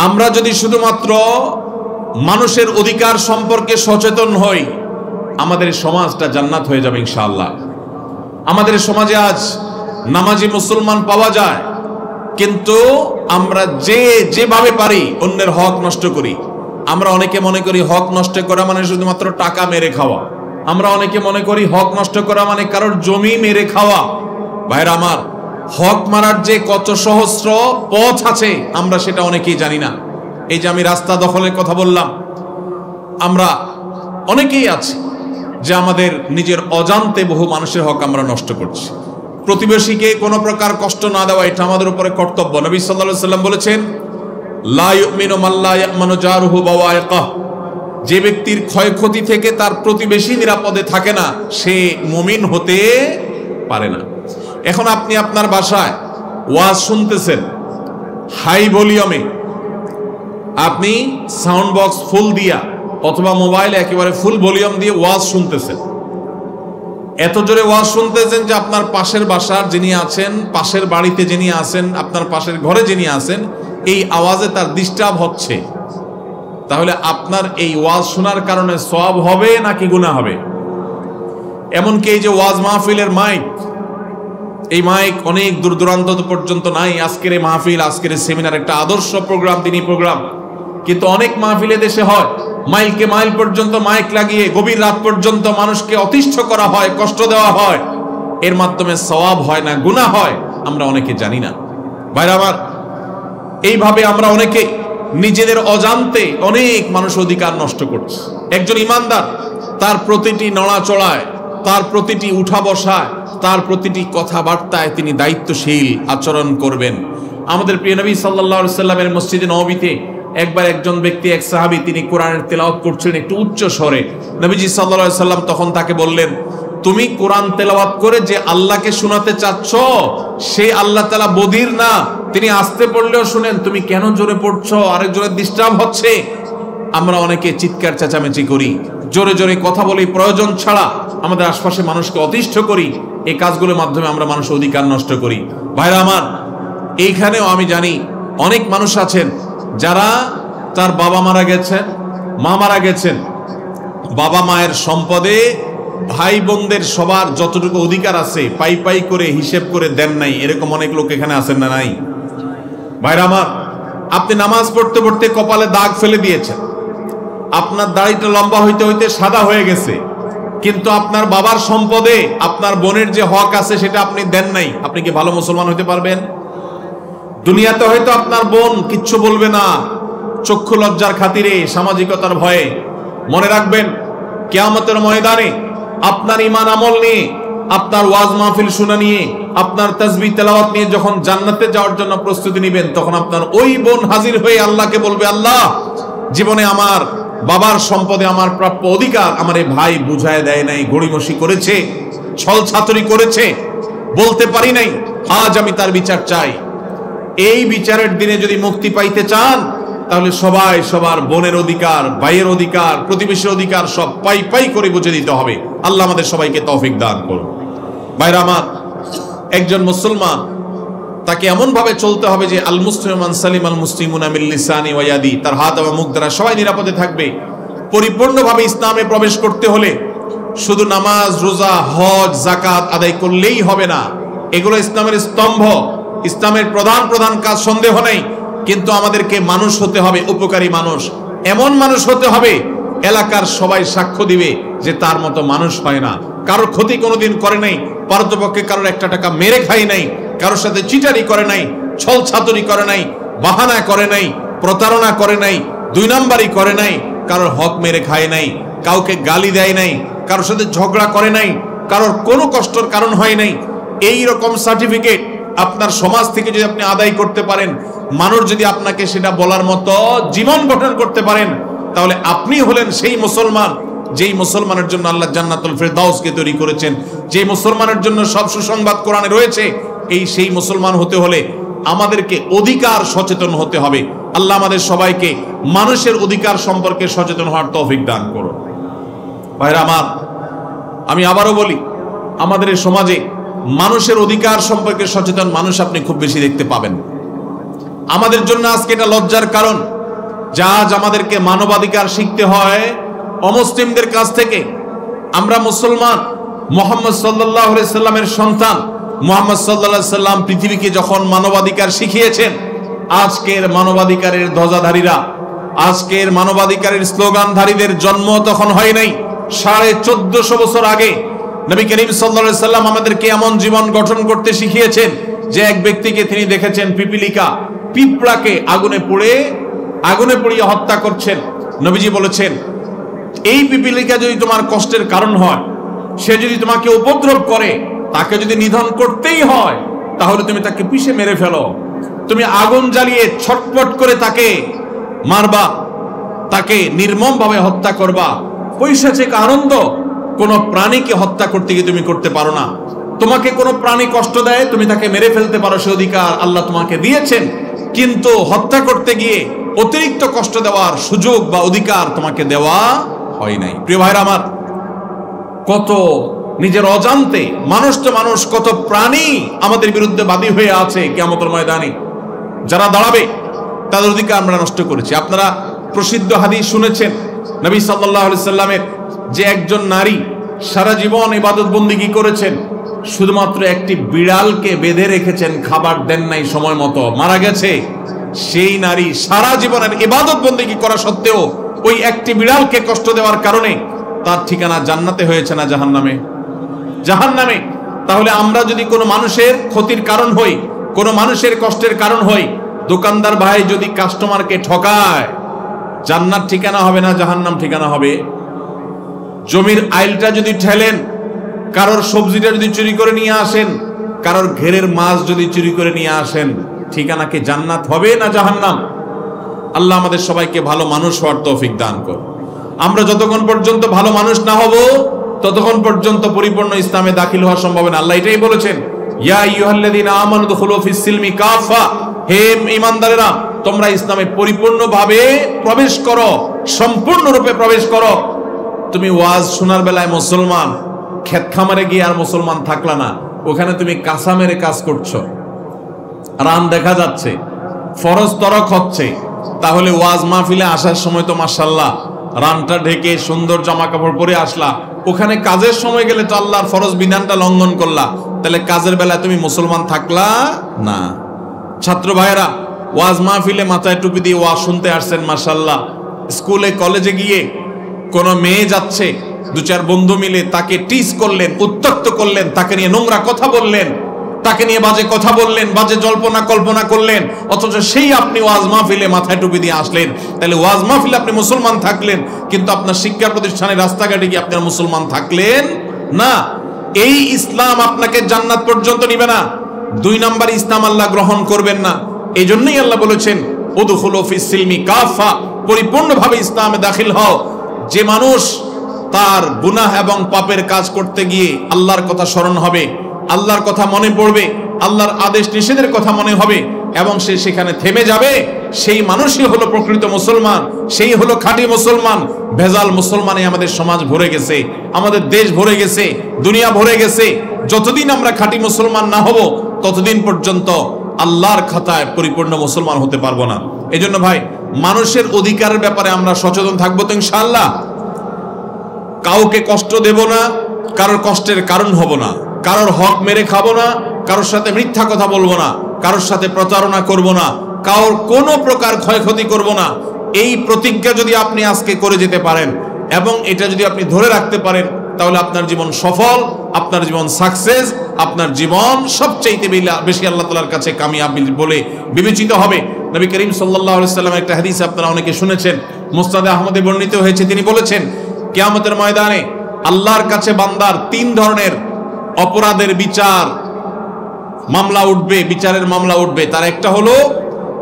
আমরা যদি শুধুমাত্র মানুষের অধিকার সম্পর্কে সচেতন হই, আমাদের সমাজটা জান্নাত হয়ে যাবে ইনশাআল্লাহ। আমাদের সমাজে আজ নামাজি মুসলমান পাওয়া যায়, কিন্তু আমরা যেভাবে পারি অন্যের হক নষ্ট করি। আমরা অনেকে মনে করি হক নষ্ট করা মানে শুধুমাত্র টাকা মেরে খাওয়া, আমরা অনেকে মনে করি হক নষ্ট করা মানে কারোর জমি মেরে খাওয়া। ভাইরা আমার, হক মারার যে কত সহস্র পথ আছে আমরা সেটা অনেকেই জানি না। এই যে আমি রাস্তা দখলের কথা বললাম, আমরা অনেকেই আছি যে আমাদের নিজের অজান্তে বহু মানুষের হক আমরা নষ্ট করছি। প্রতিবেশীকে কোনো প্রকার কষ্ট না দেওয়া, এটা আমাদের উপরে কর্তব্য। নবী সাল্লাল্লাহু আলাইহি ওয়াসাল্লাম বলেছেন, লা ইউমিনু মান লা ইয়ামানু জারুহু বাওয়াইকাহ, যে ব্যক্তির ক্ষয়ক্ষতি থেকে তার প্রতিবেশী নিরাপদে থাকে না, সে মুমিন হতে পারে না। এখন আপনি আপনার বাসায় ওয়াজ শুনতেছেন হাই ভলিউমে, আপনি সাউন্ড বক্স ফুল দিয়া অথবা মোবাইলে একেবারে ফুল ভলিউম দিয়ে ওয়াজ শুনতেছেন, এত জোরে ওয়াজ শুনতেছেন যে আপনার পাশের বাসার যিনি আছেন, পাশের বাড়িতে যিনি আছেন, আপনার পাশের ঘরে যিনি আছেন, এই আওয়াজে তার ডিস্টার্ব হচ্ছে। তাহলে আপনার এই ওয়াজ শোনার কারণে সওয়াব হবে নাকি গুনাহ হবে? এমনকি এই যে ওয়াজ মাহফিলের মাইক, এই মাইক অনেক দূর দূরান্ত পর্যন্ত নাই। আজকের এই মাহফিল, আজকের এই সেমিনার একটা আদর্শ প্রোগ্রাম, দিনী প্রোগ্রাম, কিন্তু অনেক মাহফিলে দেশে হয় মাইলকে মাইল পর্যন্ত মাইক লাগিয়ে গভীর রাত পর্যন্ত মানুষকে অতিষ্ঠ করা হয়, কষ্ট দেওয়া হয়। এর মাধ্যমে সওয়াব হয় না গুনাহ হয় আমরা অনেকে জানি না। ভাইরা আমার, এইভাবে আমরা অনেকে নিজেদের অজান্তে অনেক মানুষ অধিকার নষ্ট করছে। একজন ইমানদার তার প্রতিটি নড়াচড়ায়, তার প্রতিটি উঠা বসায়, তার প্রতিটি কথাবার্তায় তিনি দায়িত্বশীল আচরণ করবেন। আমাদের প্রিয় নবী সাল্লাল্লাহু আলাইহি সাল্লামের মসজিদে নববীতে একবার একজন ব্যক্তি, এক সাহাবী, তিনি কোরআনের তেলাওয়াত করছিলেন একটু উচ্চ স্বরে। নবীজি সাল্লাল্লাহু আলাইহি সাল্লাম তখন তাকে বললেন, তুমি কোরআন তেলাওয়াত করে যে আল্লাহকে শোনাতে চাচ্ছ সেই আল্লাহ তাআলা বধির না, তিনি আস্তে পড়লেও শুনেন, তুমি কেন জোরে পড়ছো? আরেকজনের ডিস্টার্ব হচ্ছে। আমরা অনেকে চিৎকার চেঁচামেচি করি, জোরে জোরে কথা বলি, প্রয়োজন ছাড়া আমাদের আশপাশে মানুষকে অতিষ্ঠ করি। এই কাজগুলোর মাধ্যমে আমরা মানুষের অধিকার নষ্ট করি। ভাইরা আমার, এইখানেও আমি জানি অনেক মানুষ আছেন যারা তার বাবা মারা গেছেন, মা মারা গেছেন, বাবা মায়ের সম্পদে ভাই বোনদের সবার যতটুকু অধিকার আছে পাই পাই করে হিসেব করে দেন নাই। এরকম অনেক লোক এখানে আছেন না নাই? ভাইরা আমার, আপনি নামাজ পড়তে পড়তে কপালে দাগ ফেলে দিয়েছেন, আপনার দাড়িটা লম্বা হইতে হইতে সাদা হয়ে গেছে, কিন্তু আপনার বাবার সম্পদে আপনার বোনের যে হক আছে সেটা আপনি দেন নাই। আপনি কি ভালো মুসলমান হইতে পারবেন? দুনিয়াতে হয়তো আপনার বোন কিচ্ছু বলবে না, চক্ষু লজ্জার খাতিরে, সামাজিকতার ভয়ে। মনে রাখবেন, কিয়ামতের ময়দানে আপনার ঈমান আমল নিয়ে, আপনার ওয়াজ মাহফিল শোনা নিয়ে, আপনার তাসবিহ তেলাওয়াত নিয়ে যখন জান্নাতে যাওয়ার জন্য প্রস্তুতি নেবেন, তখন আপনার ওই বোন হাজির হয়ে আল্লাহকে বলবে, আল্লাহ, জীবনে আমার বাবার সম্পদে আমার প্রাপ্য অধিকার আমার এই ভাই বুঝায় দেয় নাই, গড়িমসি করেছে, ছল ছাতুরি করেছে, বলতে পারি নাই, আজ আমি তার বিচার চাই। এই বিচারের দিনে যদি মুক্তি পাইতে চান, তাহলে সবাই সবার বোনের অধিকার, ভাইয়ের অধিকার, প্রতিবেশীর অধিকার সব পাই পাই করে বুঝে দিতে হবে। আল্লাহ আমাদের সবাইকে তৌফিক দান করুন। ভাইরা আমার, একজন মুসলমান তাকে এমন ভাবে চলতে হবে যে আল মুসলিমান সালিম আল মুসলিমুনা মিন লিসানি ওয়া ইয়াদি, তার হাত এবং মুখ দ্বারা সবাই নিরাপদে থাকবে। পরিপূর্ণভাবে ইসলামে প্রবেশ করতে হলে শুধু নামাজ, রোজা, হজ, যাকাত আদায় করলেই হবে না। এগুলো ইসলামের স্তম্ভ, ইসলামের প্রধান প্রধান কাজ, সন্দেহ নেই। কিন্তু আমাদেরকে মানুষ হতে হবে, উপকারী মানুষ, এমন মানুষ হতে হবে এলাকার সবাই সাক্ষ্য দিবে যে তার মতো মানুষ হয় না, কারোর ক্ষতি কোনোদিন করে নাই, পারতপক্ষে কারোর একটা টাকা মেরে খাই নাই, কারোর সাথে চিটারি করে নাই, ছল ছাতুরি করে নাই, বাহানা করে নাই, প্রতারণা করে নাই, দুই নাম্বারি করে নাই, কারোর হক মেরে খায় নাই, কাউকে গালি দেয় নাই, কারোর সাথে ঝগড়া করে নাই, কারোর কোনো কষ্টের কারণ হয় নাই। এই রকম সার্টিফিকেট আপনার সমাজ থেকে যদি আপনি আদায় করতে পারেন, মানুষ যদি আপনাকে সেটা বলার মতো জীবন গঠন করতে পারেন, তাহলে আপনি হলেন সেই মুসলমান যেই মুসলমানের জন্য আল্লাহ জান্নাতুল ফেরদাউসকে তৈরি করেছেন, যে মুসলমানের জন্য সব সুসংবাদ কোরআনে রয়েছে। এই সেই মুসলমান হতে হলে আমাদেরকে অধিকার সচেতন হতে হবে। আল্লাহ আমাদের সবাইকে মানুষের অধিকার সম্পর্কে সচেতন হওয়ার তৌফিক দান করুন। ভাইরা আমার, আমি আবারও বলি, আমাদের এই সমাজে মানুষের অধিকার সম্পর্কে সচেতন মানুষ আপনি খুব বেশি দেখতে পাবেন। আমাদের জন্য আজকে এটা লজ্জার কারণ, যা আজ আমাদেরকে মানবাধিকার শিখতে হয় অমুসলিমদের কাছ থেকে। আমরা মুসলমান, মুহাম্মদ সাল্লাল্লাহু আলাইহি সাল্লামের সন্তান। মুহাম্মদ সাল্লাল্লাহু আলাইহি সাল্লাম পৃথিবীকে যখন মানবাধিকার শিখিয়েছেন, আজকের মানবাধিকারের ধ্বজাধারীরা, আজকের মানবাধিকারের স্লোগানধারীদের জন্ম তখন হয় নাই। 1450 বছর আগে নবী করিম সাল্লাল্লাহু আলাইহি সাল্লাম আমাদেরকে এমন জীবন গঠন করতে শিখিয়েছেন যে এক ব্যক্তিকে তিনি দেখেছেন পিপিলিকা, পিঁপড়াকে আগুনে পুড়িয়ে হত্যা করছেন। নবীজি বলেছেন, এই পিপিলিকা যদি তোমার কষ্টের কারণ হয়, সে যদি তোমাকে উপদ্রব করে, তাকে যদি নিধন করতেই হয়, তাহলে তুমি তাকে পিষে মেরে ফেলো। তুমি আগুন জ্বালিয়ে ছটপট করে তাকে মারবা, তাকে নির্মমভাবে হত্যা করবা। পৈশাচিক আনন্দ কোন প্রাণীকে হত্যা করতে গিয়ে তুমি করতে পারো না। তোমাকে কোন প্রাণী কষ্ট দেয়, তুমি তাকে মেরে ফেলতে পারো, সে অধিকার আল্লাহ তোমাকে দিয়েছেন। কিন্তু হত্যা করতে গিয়ে অতিরিক্ত কষ্ট দেওয়ার সুযোগ বা অধিকার তোমাকে দেওয়া হয় নাই। প্রিয় ভাইরা আমার, কত নিজের অজান্তে মানুষ তো মানুষ, কত প্রাণী আমাদের বিরুদ্ধে বাদী হয়ে আছে কিয়ামতের ময়দানে। যারা দাঁড়াবে তাদের অধিকার আমরা নষ্ট করেছি। আপনারা প্রসিদ্ধ হাদিস শুনেছেন নবী সাল্লাল্লাহু আলাইহি সাল্লামের, যে একজন নারী সারা জীবন ইবাদত বন্দেগী করেছেন, শুধুমাত্র একটি বিড়ালকে বেঁধে রেখেছেন, খাবার দেন নাই সময় মতো, মারা গেছে। সেই নারী সারা জীবনের ইবাদত বন্দেগী করা সত্ত্বেও ওই একটি বিড়ালকে কষ্ট দেওয়ার কারণে তার ঠিকানা জান্নাতে হয়েছে না জাহান্নামে? জাহান্নামে। তাহলে আমরা যদি কোনো মানুষের ক্ষতির কারণ হই, কোনো মানুষের কষ্টের কারণ হই, দোকানদার ভাই যদি কাস্টমারকে ঠকায়, জান্নাত ঠিকানা হবে না জাহান্নাম ঠিকানা হবে? জমির আইলটা যদি ঠেলেন, কারোর সবজিটা যদি চুরি করে নিয়ে আসেন, কারোর ঘেরের মাছ যদি চুরি করে নিয়ে আসেন, ঠিকানা কি জান্নাত হবে না জাহান্নাম? আল্লাহ আমাদের সবাইকে ভালো মানুষ হওয়ার তৌফিক দান করুন। আমরা যতক্ষণ পর্যন্ত ভালো মানুষ না হব, ততক্ষণ পর্যন্ত পরিপূর্ণ ইসলামে দাখিল হওয়া সম্ভব না। আল্লাহ এটাই বলেছেন, ইয়া আইয়ুহাল্লাযীনা আমানু দুখুলু ফিস সিলমি কাফা, হে ঈমানদারেরা তোমরা ইসলামে পরিপূর্ণভাবে প্রবেশ করো, সম্পূর্ণরূপে প্রবেশ করো। তুমি ওয়াজ শোনার বেলায় মুসলমান, ক্ষেত খামারে গিয়ে আর মুসলমান থাকলা না, ওখানে তুমি কাঁচা মেরে কাজ করছো, রান দেখা যাচ্ছে, ফরজ তরক হচ্ছে, তাহলে ওয়াজ মাহফিলে আসার সময় তো মাশাআল্লাহ রানটা ঢেকে সুন্দর জামা কাপড় পরে আসলা, ওখানে কাজের সময় গেলে তো আল্লাহর ফরজ বিধানটা লঙ্ঘন করলা, তাহলে কাজের বেলায় তুমি মুসলমান থাকলা না। ছাত্র ভাইয়েরা ওয়াজ মাহফিলে মাথায় টুপি দিয়ে ওয়াজ শুনতে আসছেন মাশাআল্লাহ, স্কুলে কলেজে গিয়ে কোনো মেয়ে যাচ্ছে, দু চার বন্ধু মিলে তাকে টিজ করলেন, উত্ত্যক্ত করলেন, তাকে নিয়ে নোংরা কথা বললেন, তাকে নিয়ে বাজে কথা বললেন, বাজে জল্পনা কল্পনা করলেন, অথচ সেই আপনি ওয়াজ মাহফিলে মাথায় টুপি দিয়ে আসলেন। তাহলে ওয়াজ মাহফিলে আপনি মুসলমান থাকলেন, কিন্তু আপনার শিক্ষা প্রতিষ্ঠানে রাস্তাঘাটে গিয়ে আপনার মুসলমান থাকলেন না। এই ইসলাম আপনাকে জান্নাত পর্যন্ত নিবে না। 2 নাম্বার ইসলাম আল্লাহ গ্রহণ করবেন না। এই জন্যই আল্লাহ বলেছেন উদখুলু ফিস সিলমি কাফা, পরিপূর্ণভাবে ইসলামে দাখিল হও। যে মানুষ তার গুনাহ এবং পাপের কাজ করতে গিয়ে আল্লাহর কথা স্মরণ হবে, আল্লাহর কথা মনে পড়বে, আল্লাহর আদেশ নিষেধের কথা মনে হবে এবং সে সেখানে থেমে যাবে, সেই মানুষই হলো প্রকৃত মুসলমান, সেই হলো খাঁটি মুসলমান। ভেজাল মুসলমানে আমাদের সমাজ ভরে গেছে, আমাদের দেশ ভরে গেছে, দুনিয়া ভরে গেছে। যতদিন আমরা খাঁটি মুসলমান না হব, ততদিন পর্যন্ত আল্লাহর খাতায় পরিপূর্ণ মুসলমান হতে পারবো না। এই জন্য ভাই, মানুষের অধিকারের ব্যাপারে আমরা সচেতন থাকবো তো ইনশাআল্লাহ। কাউকে কষ্ট দেব না, কারোর কষ্টের কারণ হব না, কারোর হক মেরে খাবো না, কারোর সাথে মিথ্যা কথা বলবো না, কারোর সাথে প্রতারণা করব না, কারোর কোনো প্রকার ক্ষয়ক্ষতি করব না। এই প্রতিজ্ঞা যদি আপনি আজকে করে যেতে পারেন এবং এটা যদি আপনি ধরে রাখতে পারেন, তাহলে আপনার জীবন সফল, আপনার জীবন সাকসেস, আপনার জীবন সবচেয়ে বেশি আল্লাহ তাআলার কাছে কামিয়াবি বলে বিবেচিত হবে। নবী করিম সাল্লাল্লাহু আলাইহি ওয়াসাল্লামের একটা হাদিস আপনারা অনেকে শুনেছেন, মুসনাদে আহমদে বর্ণিত হয়েছে। তিনি বলেছেন, কিয়ামতের ময়দানে আল্লাহর কাছে বান্দার 3 ধরনের অপরাধের বিচার মামলা উঠবে, বিচারের মামলা উঠবে। তার একটা হলো,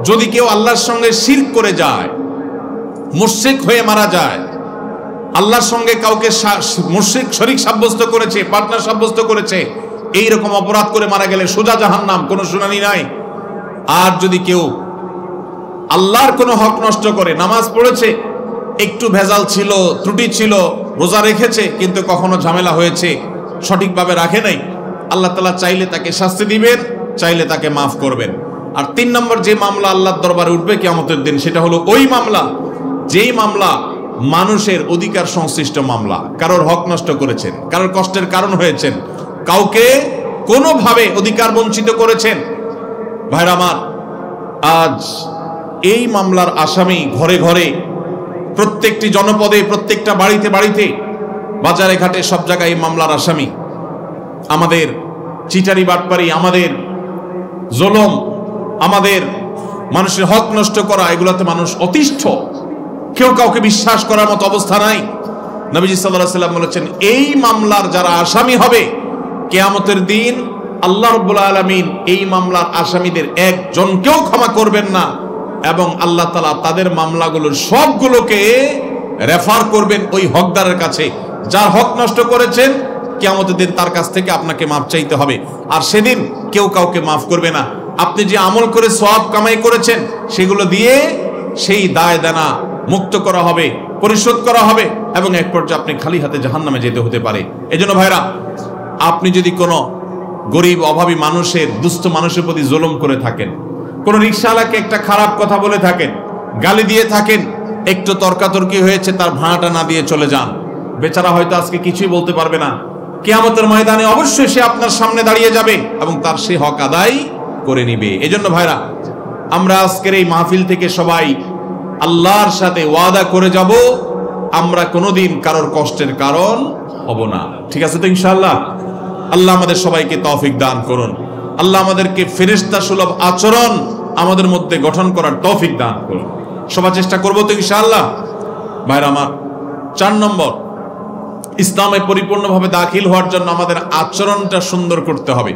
যদি কেউ আল্লাহর সঙ্গে শিরক করে যায়, মুশরিক হয়ে মারা যায়, আল্লাহর সঙ্গে কাউকে মুশরিক শরীক সাব্যস্ত করেছে, পার্টনার সাব্যস্ত করেছে, এই রকম অপরাধ করে মারা গেলে সোজা জাহান্নাম, কোনো শুনানি নাই। আর যদি কেউ আল্লাহর কোনো হক নষ্ট করে, নামাজ পড়েছে, একটু ভেজাল ছিল, ত্রুটি ছিল, রোজা রেখেছে, কিন্তু কখনো ঝামেলা হয়েছে, সঠিকভাবে রাখে নাই, আল্লাহ তাআলা চাইলে তাকে শাস্তি দিবেন, চাইলে তাকে মাফ করবেন। আর 3 নম্বর যে মামলা আল্লাহর দরবারে উঠবে কিয়ামতের দিন, সেটা হলো ওই মামলা যেই মামলা মানুষের অধিকার সংশ্লিষ্ট মামলা। কারোর হক নষ্ট করেছেন, কারোর কষ্টের কারণ হয়েছেন, কাউকে কোনোভাবে অধিকার বঞ্চিত করেছেন। ভাইরা আমার, আজ এই মামলার আসামি ঘরে ঘরে, প্রত্যেকটি জনপদে, প্রত্যেকটা বাড়িতে বাড়িতে, বাজারে ঘাটে, সব জায়গায় এই মামলার আসামি। আমাদের চিটারি বাটপারি, আমাদের জুলুম, আমাদের মানুষের হক নষ্ট করা, এগুলাতে মানুষ অতিষ্ঠ, কেউ কাউকে বিশ্বাস করার মতো অবস্থা নাই। নবীজি সাল্লাল্লাহু আলাইহি ওয়াসাল্লাম বলেছেন, এই মামলার যারা আসামি হবে কিয়ামতের দিন, আল্লাহ রাব্বুল আলামিন এই মামলার আসামিদের একজনকেও ক্ষমা করবেন না এবং আল্লাহ তাআলা তাদের মামলাগুলোর সবগুলোকে রেফার করবেন ওই হকদারের কাছে। যার হক নষ্ট করেছেন, কিয়ামতের দিন তার কাছ থেকে আপনাকে মাফ চাইতে হবে। আর সেদিন কেউ কাউকে মাফ করবে না। আপনি যে আমল করে সওয়াব কামাই করেছেন, সেগুলো দিয়ে সেই দায় দানা মুক্ত করা হবে, পরিশোধ করা হবে এবং এক পর্যায়ে আপনি খালি হাতে জাহান্নামে যেতে হতে পারে। এজন্য ভাইরা, আপনি যদি কোনো গরিব অভাবী মানুষের, দুস্থ মানুষের প্রতি জুলুম করে থাকেন, কোনো রিকশাওয়ালাকে একটা খারাপ কথা বলে থাকেন, গালি দিয়ে থাকেন, একটু তর্কাতর্কি হয়েছে, তার ভাড়াটা না দিয়ে চলে যান। বেচারা হয়তো আজকে কিছুই বলতে পারবে না, কিয়ামতের ময়দানে অবশ্যই সে আপনার সামনে দাঁড়িয়ে যাবে এবং তার সে হক আদায় করে নিবে। এজন্য ভাইরা, আমরা আজকের এই মাহফিল থেকে সবাই আল্লাহর সাথে ওয়াদা করে যাব, আমরা কোনোদিন কারোর কষ্টের কারণ হব না। ঠিক আছে তো ইনশাআল্লাহ? আল্লাহ আমাদের সবাইকে তৌফিক দান করুন। আল্লাহ আমাদেরকে ফেরেশতা সুলভ আচরণ আমাদের মধ্যে গঠন করার তৌফিক দান করুন। সবাই চেষ্টা করবো তো ইনশাআল্লাহ? ভাইরা আমার, 4 নম্বর, ইসলামে পরিপূর্ণভাবে দাখিল হওয়ার জন্য আমাদের আচরণটা সুন্দর করতে হবে।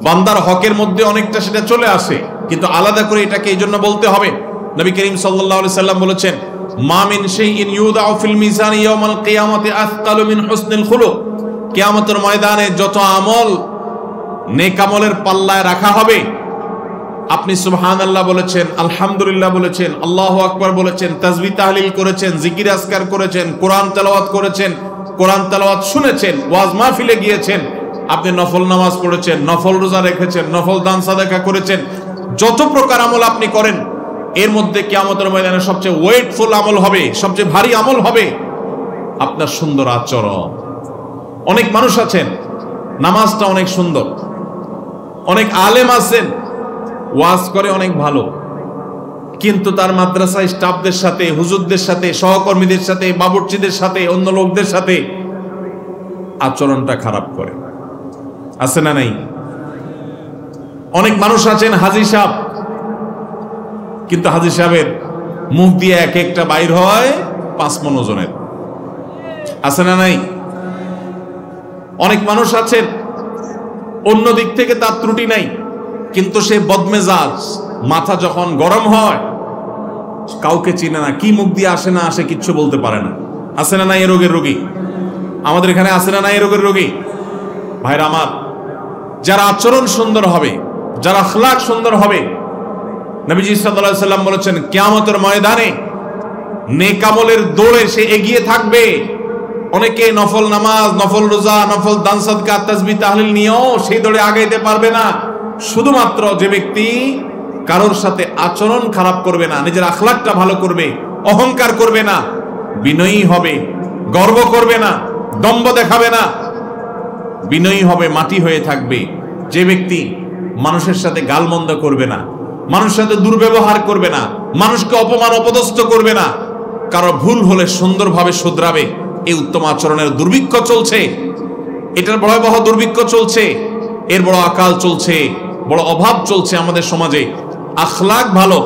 বান্দার হকের মধ্যে অনেকটা সেটা চলে আসে, কিন্তু আলাদা করে এটাকে এই জন্য বলতে হবে। নবী করিম সাল্লাল্লাহু আলাইহি সাল্লাম বলেছেন, মা মিন শাইইন ইউদাউ ফিল মিজান ইয়াউমাল কিয়ামাতি আসকালু মিন হুসনিল খুলুক। কিয়ামতের ময়দানে যত আমল নেক আমলের পাল্লায় রাখা হবে, আপনি সুবহানাল্লাহ বলেছেন, আলহামদুলিল্লাহ বলেছেন, আল্লাহু আকবার বলেছেন, তাসবিহ তাহলিল করেছেন, জিকির আজকার করেছেন, কোরআন তেলাওয়াত করেছেন, কোরআন তেলাওয়াত শুনেছেন, ওয়াজ মাহফিলে গিয়েছেন, আপনি নফল নামাজ পড়েছেন, নফল রোজা রেখেছেন, নফল দান সাদাকা করেছেন, যত প্রকার আমল আপনি করেন, এর মধ্যে কিয়ামতের ময়দানে সবচেয়ে ওয়েটফুল আমল হবে, সবচেয়ে ভারী আমল হবে আপনার সুন্দর আচরণ। অনেক মানুষ আছেন নামাজটা অনেক সুন্দর, অনেক আলেম আছেন ওয়াজ করে অনেক ভালো, কিন্তু তার মাদ্রাসায় স্টাফদের সাথে, হুজুরদের সাথে, সহকর্মীদের সাথে, বাবুর্চিদের সাথে, অন্য লোকদের সাথে আচরণটা খারাপ করে। আছে না নাই? অনেক মানুষ আছেন হাজী সাহেব, কিন্তু হাজী সাহেবের মুখ দিয়ে এক একটা বাইর হয় 5 মণ ওজনের। আছে না নাই? অনেক মানুষ আছেন অন্য দিক থেকে তার ত্রুটি নাই, কিন্তু সে বদমেজাজ, মাথা যখন গরম হয় কাউকে চিনে না, কি মুখ দিয়ে আসে না আসে কিচ্ছু বলতে পারে না। আছে না নাই এ রোগের রোগী? আমাদের এখানে আছে না নাই এ রোগের রোগী? ভাইরা আমার, যারা আচরণ সুন্দর হবে, যারা আখলাক সুন্দর হবে, নবীজি সাল্লাল্লাহু আলাইহি সাল্লাম বলেছেন, কিয়ামতের ময়দানে নেক আমলের দৌড়ে সে এগিয়ে থাকবে। অনেকে নফল নামাজ, নফল রোজা, নফল দান সাদকা, তাসবিহ তাহলিল নিয়েও সেই দৌড়ে আগাইতে পারবে না। শুধুমাত্র যে ব্যক্তি কারোর সাথে আচরণ খারাপ করবে না, নিজের আখলাকটা ভালো করবে, অহংকার করবে না, বিনয়ী হবে, গর্ব করবে না, দম্ভ দেখাবে না, বিনয়ী হবে, মাটি হয়ে থাকবে, যে ব্যক্তি মানুষের সাথে গালমন্দ করবে না, মানুষের সাথে দুর্ব্যবহার করবে না, মানুষকে অপমান অপদস্থ করবে না, কারো ভুল হলে সুন্দরভাবে শুধরাবে, এই উত্তম আচরণের দুর্ভিক্ষ চলছে। এটার ভয়াবহ দুর্ভিক্ষ চলছে, এর বড় আকাল চলছে, বড় অভাব চলছে আমাদের সমাজে। আখলাক ভালো,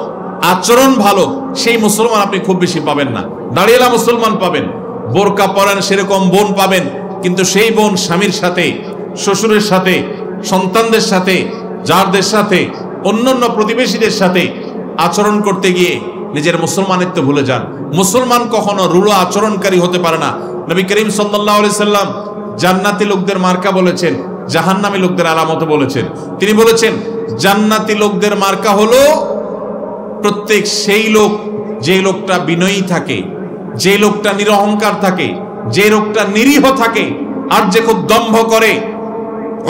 আচরণ ভালো, সেই মুসলমান আপনি খুব বেশি পাবেন না। দাঁড়িয়েলা মুসলমান পাবেন, বোরকা পরেন সেরকম বোন পাবেন, কিন্তু সেই বোন স্বামীর সাথে, শ্বশুরের সাথে, সন্তানদের সাথে, যারদের সাথে, অন্যান্য প্রতিবেশীদের সাথে আচরণ করতে গিয়ে নিজের মুসলমানিত্ব ভুলে যান। মুসলমান কখনো রূঢ় আচরণকারী হতে পারে না। নবী করিম সাল্লাল্লাহু আলাইহি সাল্লাম জান্নাতি লোকদের মার্কা বলেছেন, জাহান্নামী লোকদের আলামত বলেছেন। তিনি বলেছেন, জান্নাতি লোকদের মার্কা হলো প্রত্যেক সেই লোক, যে লোকটা বিনয়ী থাকে, যে লোকটা নিরহংকার থাকে, যে লোকটা নিরীহ থাকে, আর যে খুব দম্ভ করে,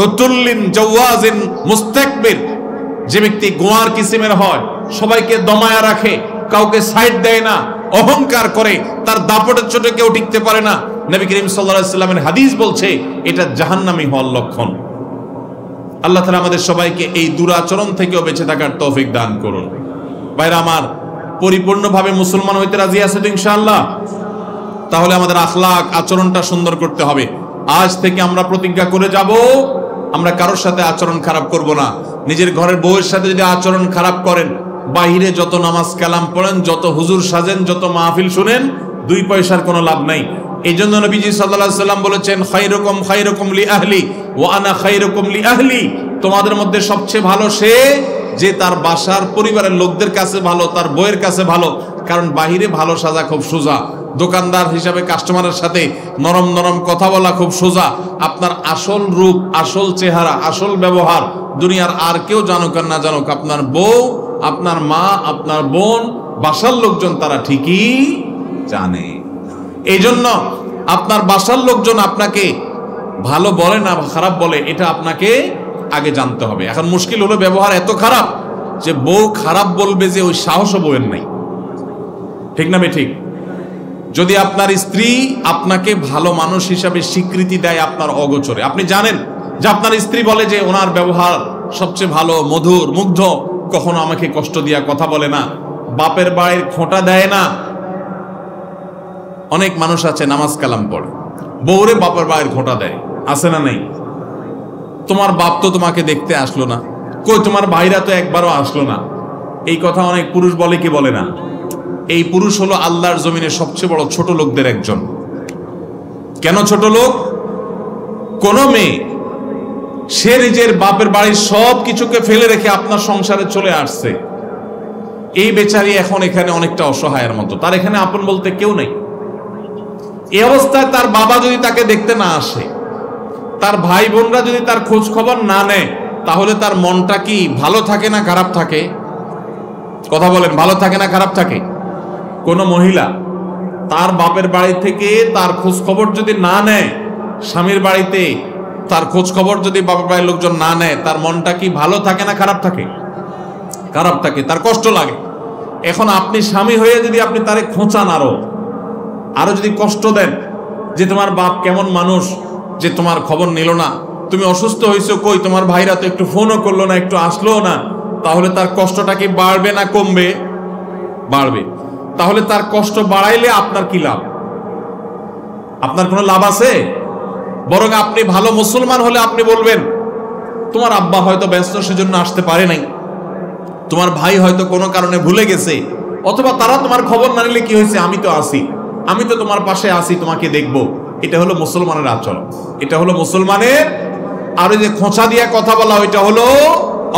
উতুল্লিন জাওয়াজিন মুস্তাকবির, যে ব্যক্তি গোয়ার কিসিমের হয়, সবাইকে দমায়া রাখে, কাউকে সাইড দেয় না, অহংকার করে, তার দাপটের চোটে কেউ টিকতে পারে না। নবী করিম সাল্লাল্লাহু আলাইহি সাল্লামের হাদিস বলছে এটা জাহান্নামী হওয়ার লক্ষণ। আল্লাহ তাআলা আমাদের সবাইকে এই দুরাচরণ থেকেও বেঁচে থাকার তৌফিক দান করুন। ভাইরা আমার, পরিপূর্ণভাবে মুসলমান হইতে রাজি আছে তো ইনশাআল্লাহ? তাহলে আমাদের আখলাক, আচরণটা সুন্দর করতে হবে। আজ থেকে আমরা প্রতিজ্ঞা করে যাব, আমরা কারোর সাথে আচরণ খারাপ করব না। নিজের ঘরের বউয়ের সাথে যদি আচরণ খারাপ করেন, বাহিরে যত নামাজ কালাম পড়েন, যত হুজুর সাজেন, যত মাহফিল শুনেন, 2 পয়সার কোনো লাভ নাই। এই জন্য নবীজি সাল্লাল্লাহু আলাইহি সাল্লাম বলেছেন, খায়রুকুম খায়রুকুম লি আহলি ওয়া আনা খায়রুকুম লি আহলি। তোমাদের মধ্যে সবচেয়ে ভালো সে যে তার বাসার পরিবারের লোকদের কাছে ভালো, তার বউয়ের কাছে ভালো। কারণ বাহিরে ভালো সাজা খুব সোজা, দোকানদার হিসাবে কাস্টমারের সাথে নরম নরম কথা বলা খুব সোজা। আপনার আসল রূপ, আসল চেহারা, আসল ব্যবহার দুনিয়ার আর কেউ জানুক আর না জানুক, আপনার বউ, আপনার মা, আপনার বোন, বাসার লোকজন তারা ঠিকই জানে। এই জন্য আপনার বাসার লোকজন আপনাকে ভালো বলে না খারাপ বলে, এটা আপনাকে আগে জানতে হবে। এখন মুশকিল হলো ব্যবহার এত খারাপ যে বউ খারাপ বলবে যে ওই সাহসও বউয়ের নাই। ঠিক না ঠিক? যদি আপনার স্ত্রী আপনাকে ভালো মানুষ হিসাবে স্বীকৃতি দেয় আপনার অগোচরে, আপনি জানেন যে আপনার স্ত্রী বলে যে ওনার ব্যবহার সবচেয়ে ভালো, মধুর, মুগ্ধ, কখনো আমাকে কষ্ট দিয়া কথা বলে না, বাপের বাড়ির খোঁটা দেয় না। অনেক মানুষ আছে নামাজ কালাম পড়ে, বউরে বাপের বাড়ির খোঁটা দেয়, আছে না নাই? তোমার বাপ তো তোমাকে দেখতে আসলো না, কই তোমার ভাইরা তো একবারও আসলো না। এই কথা অনেক পুরুষ বলে কি বলে না? এই পুরুষ হলো আল্লাহর জমিনে সবচেয়ে বড় ছোট লোকদের একজন। কেন ছোট লোক? কোন মেয়ে সে নিজের বাপের বাড়ির সব কিছুকে ফেলে রেখে আপনার সংসারে চলে আসছে, এই বেচারি এখন এখানে অনেকটা অসহায়ের মতো, তার এখানে আপন বলতে কেউ নেই। এই অবস্থায় তার বাবা যদি তাকে দেখতে না আসে, তার ভাই বোনরা যদি তার খোঁজ খবর না নেয়, তাহলে তার মনটা কি ভালো থাকে না খারাপ থাকে? কথা বলেন, ভালো থাকে না খারাপ থাকে? কোন মহিলা তার বাপের বাড়ি থেকে তার খোঁজ খবর যদি না নেয়, স্বামীর বাড়িতে তার খোঁজ খবর যদি বাপের বাড়ির লোকজন না নেয়, তার মনটা কি ভালো থাকে না খারাপ থাকে? খারাপ থাকে, তার কষ্ট লাগে। এখন আপনি স্বামী হয়ে যদি আপনি তারে খোঁচান, আরো যদি কষ্ট দেন যে তোমার বাপ কেমন মানুষ যে তোমার খবর নিল না, তুমি অসুস্থ হয়েছো, কই তোমার ভাইরা তো একটু ফোনও করলো না, একটু আসলো না, তাহলে তার কষ্টটা কি বাড়বে না কমবে? বাড়বে। তাহলে তার কষ্ট বাড়াইলে আপনার কি লাভ? আপনার কোনো লাভ আছে? বরং আপনি ভালো মুসলমান হলে আপনি বলবেন তোমার আব্বা হয়তো ব্যস্ত সেজন্য আসতে পারে নাই, তোমার ভাই হয়তো কোনো কারণে ভুলে গেছে, অথবা তারা তোমার খবর না নিলে কি হয়েছে, আমি তো আসি, আমি তো তোমার পাশে আসি, তোমাকে দেখবো। এটা হলো মুসলমানের আচরণ, এটা হলো মুসলমানের। আর ওই যে খোঁচা দিয়ে কথা বলা, ওইটা হলো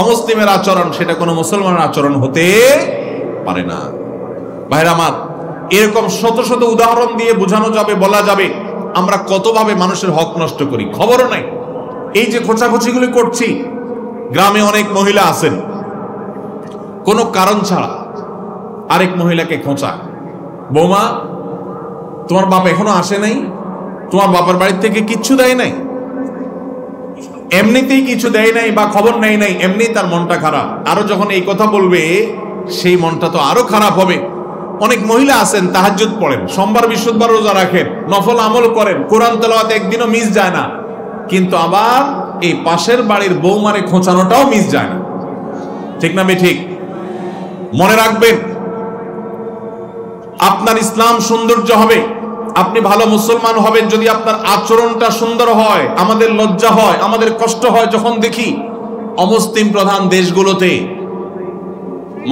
অমুসলিমের আচরণ, সেটা কোনো মুসলমানের আচরণ হতে পারে না। ভাইরা আমার, এরকম শত শত উদাহরণ দিয়ে বোঝানো যাবে, বলা যাবে আমরা কতভাবে মানুষের হক নষ্ট করি, খবরও নাই। এই যে খোঁচাখুচিগুলি করছি, গ্রামে অনেক মহিলা আছেন কোনো কারণ ছাড়া আরেক মহিলাকে খোঁচা, বৌমা তোমার বাপ এখনো আসে নাই, তোমার বাবার বাড়ি থেকে কিচ্ছু দেয় নাই, এমনিতেই কিছু দেয় নাই বা খবর নেই নাই, এমনি তার মনটা খারাপ। আরো যখন এই কথা বলবে, সেই মনটা তো আরো খারাপ হবে। অনেক মহিলা আছেন তাহাজ্জুদ পড়েন, সোমবার বৃহস্পতিবার রোজা রাখেন, নফল আমল করেন, কোরআন তেলাওয়াত একদিনও মিস যায় না, কিন্তু আবার এই পাশের বাড়ির বৌমারে খোঁচানোটাও মিস যায় না। ঠিক না ঠিক? মনে রাখবেন, আপনার ইসলাম সৌন্দর্য হবে, আপনি ভালো মুসলমান হবেন যদি আপনার আচরণটা সুন্দর হয়। আমাদের লজ্জা হয়, আমাদের কষ্ট হয় যখন দেখি অমুসলিম প্রধান দেশগুলোতে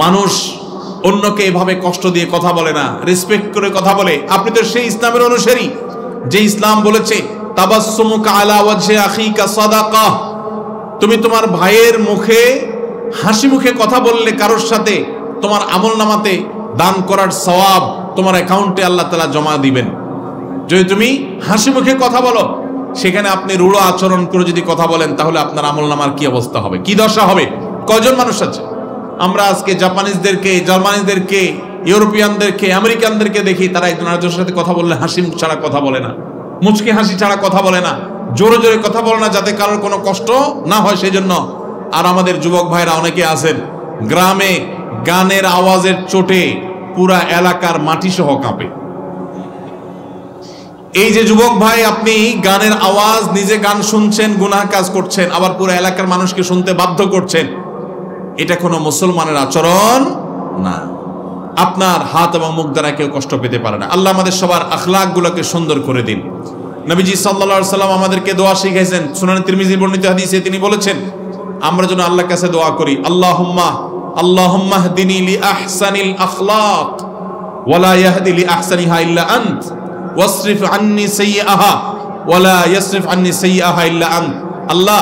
মানুষ অন্যকে এভাবে কষ্ট দিয়ে কথা বলে না, রেসপেক্ট করে কথা বলে। আপনি তো সেই ইসলামের অনুসারী যে ইসলাম বলেছে তাবাসসুমুকা আলা ওয়াজহি আখিকা সাদাকাহ, তুমি তোমার ভাইয়ের মুখে হাসি মুখে কথা বললে কারোর সাথে, তোমার আমলনামাতে দান করার সওয়াব তোমার অ্যাকাউন্টে আল্লাহ তাআলা জমা দিবেন। যদি তুমি হাসি মুখে কথা বলো, সেখানে আপনি রূঢ় আচরণ করে যদি কথা বলেন, তাহলে আপনার আমলনামার কি অবস্থা হবে, কি দশা হবে? কয়জন মানুষ আছে আমরা আজকে জাপানিজদেরকে, জার্মানিদেরকে, ইউরোপিয়ানদেরকে, আমেরিকানদেরকে দেখি, তারা একজন আরেকজনের সাথে কথা বললে হাসি মুখ ছাড়া কথা বলে না, মুচকি হাসি ছাড়া কথা বলে না, জোরে জোরে কথা বলে না, যাতে কারোর কোনো কষ্ট না হয় সেই জন্য। আর আমাদের যুবক ভাইরা অনেকে আছেন গ্রামে গানের আওয়াজের চোটে পুরা এলাকার মাটি সহ কাঁপে। এই যে যুবক ভাই, আপনি গানের আওয়াজ, নিজে গান শুনছেন, গুনাহ কাজ করছেন, আবার পুরো এলাকার মানুষকে শুনতে বাধ্য করছেন, এটা কোনো মুসলমানের আচরণ না। আপনার হাত এবং মুখ দ্বারা কেউ কষ্ট পেতে পারে না। আল্লাহ আমাদের সবার আখলাক গুলোকে সুন্দর করে দিন। নবীজি সাল্লাল্লাহু আলাইহি সাল্লাম আমাদেরকে দোয়া শিখাইছেন, সুনান তিরমিজি বর্ণিত হাদিসে তিনি বলেছেন আমরা যেন আল্লাহর কাছে দোয়া করি, আল্লাহুম্মা হদিনি লি আহসানিল আখলাক ওয়া লা ইয়াহদি লি আহসানিহা ইল্লা আনত ওয়াসরিফ আন্নি সাইয়্যাহা ওয়া লা ইয়াসরিফ আন্নি সাইয়্যাহা ইল্লা আনত। আল্লাহ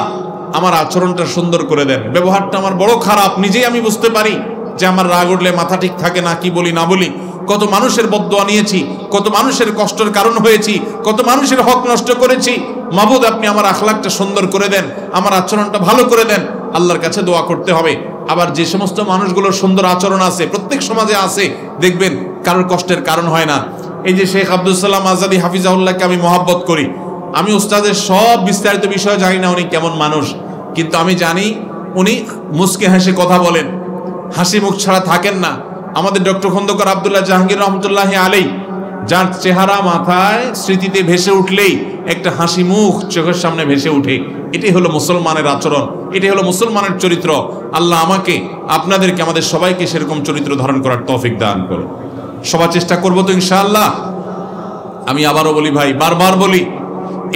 আমার আচরণটা সুন্দর করে দেন, ব্যবহারটা আমার বড় খারাপ, নিজেই আমি বুঝতে পারি যে আমার রাগ উঠলে মাথা ঠিক থাকে না, কি বলি না বলি, কত মানুষের বদদোয়া নিয়েছি, কত মানুষের কষ্টের কারণ হয়েছি, কত মানুষের হক নষ্ট করেছি। মাবুদ আপনি আমার আখলাকটা সুন্দর করে দেন, আমার আচরণটা ভালো করে দেন। আল্লাহর কাছে দোয়া করতে হবে। আবার যে সমস্ত মানুষগুলোর সুন্দর আচরণ আছে, প্রত্যেক সমাজে আছে, দেখবেন কারোর কষ্টের কারণ হয় না। এই যে শেখ আব্দুল সালাম আজাদি হাফিজাহুল্লাহকে আমি মহব্বত করি, আমি উস্তাদের সব বিস্তারিত বিষয় জানি না উনি কেমন মানুষ, কিন্তু আমি জানি উনি মুচকি হাসি কথা বলেন, হাসি মুখ ছাড়া থাকেন না। আমাদের ডক্টর খন্দকার আব্দুল্লাহ জাহাঙ্গীর রহমতুল্লাহি আলাইহি, যার চেহারা মাথায় স্মৃতিতে ভেসে উঠলেই একটা হাসি মুখ চোখের সামনে ভেসে উঠে। এটাই হলো মুসলমানের আচরণ, এটাই হলো মুসলমানের চরিত্র। আল্লাহ আমাকে, আপনাদেরকে, আমাদের সবাইকে সেরকম চরিত্র ধারণ করার তৌফিক দান করুন। সবার চেষ্টা করবো তো ইনশাআল্লাহ। আমি আবারও বলি ভাই, বারবার বলি,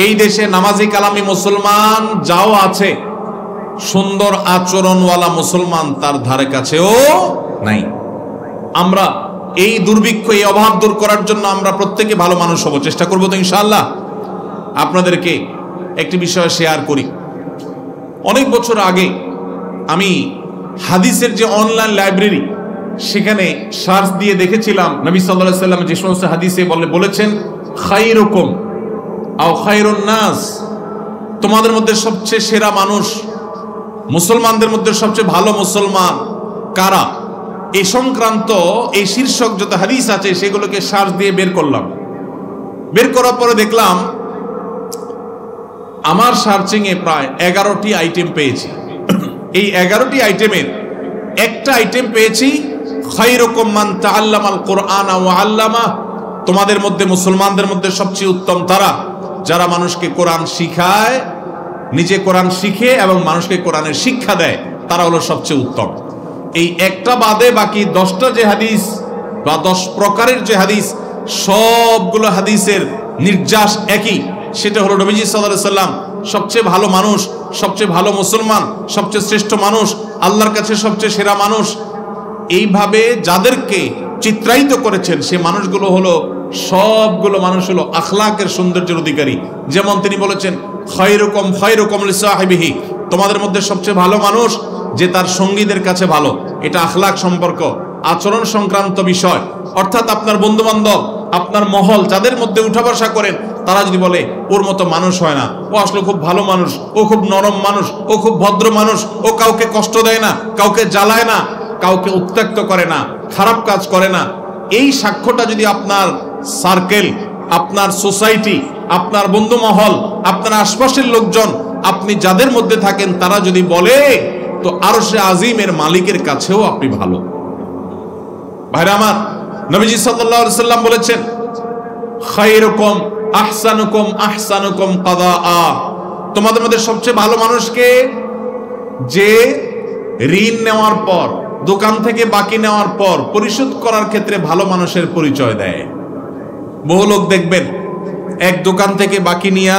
এই দেশে নামাজি কালামি মুসলমান যাও আছে, সুন্দর আচরণওয়ালা মুসলমান তার ধারে কাছেও নাই। আমরা এই দুর্ভিক্ষ, এই অভাব দূর করার জন্য আমরা প্রত্যেকে ভালো মানুষ হব, চেষ্টা করবো তো ইনশাআল্লাহ। আপনাদেরকে একটি বিষয় শেয়ার করি। অনেক বছর আগে আমি হাদিসের যে অনলাইন লাইব্রেরি, সেখানে সার্চ দিয়ে দেখেছিলাম নবী সাল্লাল্লাহু আলাইহি ওয়াসাল্লাম যে সমস্ত হাদিসে বলেছেন, খায়রুকুম আও খায়রুন নাস, তোমাদের মধ্যে সবচেয়ে সেরা মানুষ, মুসলমানদের মধ্যে সবচেয়ে ভালো মুসলমান কারা, এই সংক্রান্ত এই শীর্ষক যত হাদিস আছে সেগুলোকে সার্চ দিয়ে বের করলাম। বের করার পরে দেখলাম আমার সার্চিং এ প্রায় 11টি আইটেম পেয়েছি। এই 11টি আইটেমের একটা আইটেম পেয়েছি, খায়রুকুম মান তাআল্লামাল কুরআন ওয়া আল্লামা, তোমাদের মধ্যে মুসলমানদের মধ্যে সবচেয়ে উত্তম তারা যারা মানুষকে কোরআন শিখায়, নিজে কোরআন শিখে এবং মানুষকে কোরআনের শিক্ষা দেয়, তারা হলো সবচেয়ে উত্তম। এই একটা বাদে বাকি 10টা যে হাদিস বা 10 প্রকারের যে হাদিস, সবগুলো হাদিসের নির্যাস একই, সেটা হলো নবীজি সাল্লাল্লাহু আলাইহি ওয়াসাল্লাম সবচেয়ে ভালো মানুষ, সবচেয়ে ভালো মুসলমান, সবচেয়ে শ্রেষ্ঠ মানুষ, আল্লাহর কাছে সবচেয়ে সেরা মানুষ। এইভাবে যাদেরকে চিত্রায়িত করেছেন সে মানুষগুলো হলো, সবগুলো মানুষ হলো আখলাকের সৌন্দর্যের অধিকারী। যেমন তিনি বলেছেন, খায়রুকুম খায়রুকুম লিসাহিবিহি, তোমাদের মধ্যে সবচেয়ে ভালো মানুষ যে তার সঙ্গীদের কাছে ভালো। এটা আখলাক সম্পর্ক, আচরণ সংক্রান্ত বিষয়। অর্থাৎ আপনার বন্ধু বান্ধব, আপনার মহল যাদের মধ্যে উঠা বসা করেন, তারা যদি বলে ওর মতো মানুষ হয় না, ও আসলে খুব ভালো মানুষ, ও খুব নরম মানুষ, ও খুব ভদ্র মানুষ, ও কাউকে কষ্ট দেয় না, কাউকে জ্বালায় না, কাউকে উত্ত্যক্ত করে না, খারাপ কাজ করে না, এই সাক্ষ্যটা যদি আপনার সার্কেল, আপনার সোসাইটি, আপনার বন্ধু মহল, আপনার আশপাশের লোকজন, আপনি যাদের মধ্যে থাকেন তারা যদি বলে, তো আরশে আজিমের মালিকের কাছেও আপনি ভালো। ভাইরা আমার, নবীজি সাল্লাল্লাহু আলাইহি ওয়াসাল্লাম বলেছেন, খায়রুকুম আহসানুকুম আহসানুকুম কাদাআ, তোমাদের মধ্যে সবচেয়ে ভালো মানুষকে যে ঋণ নেওয়ার পর, দোকান থেকে বাকি নেওয়ার পর পরিশোধ করার ক্ষেত্রে ভালো মানুষের পরিচয় দেয়। বহু লোক দেখবেন এক দোকান থেকে বাকি নিয়া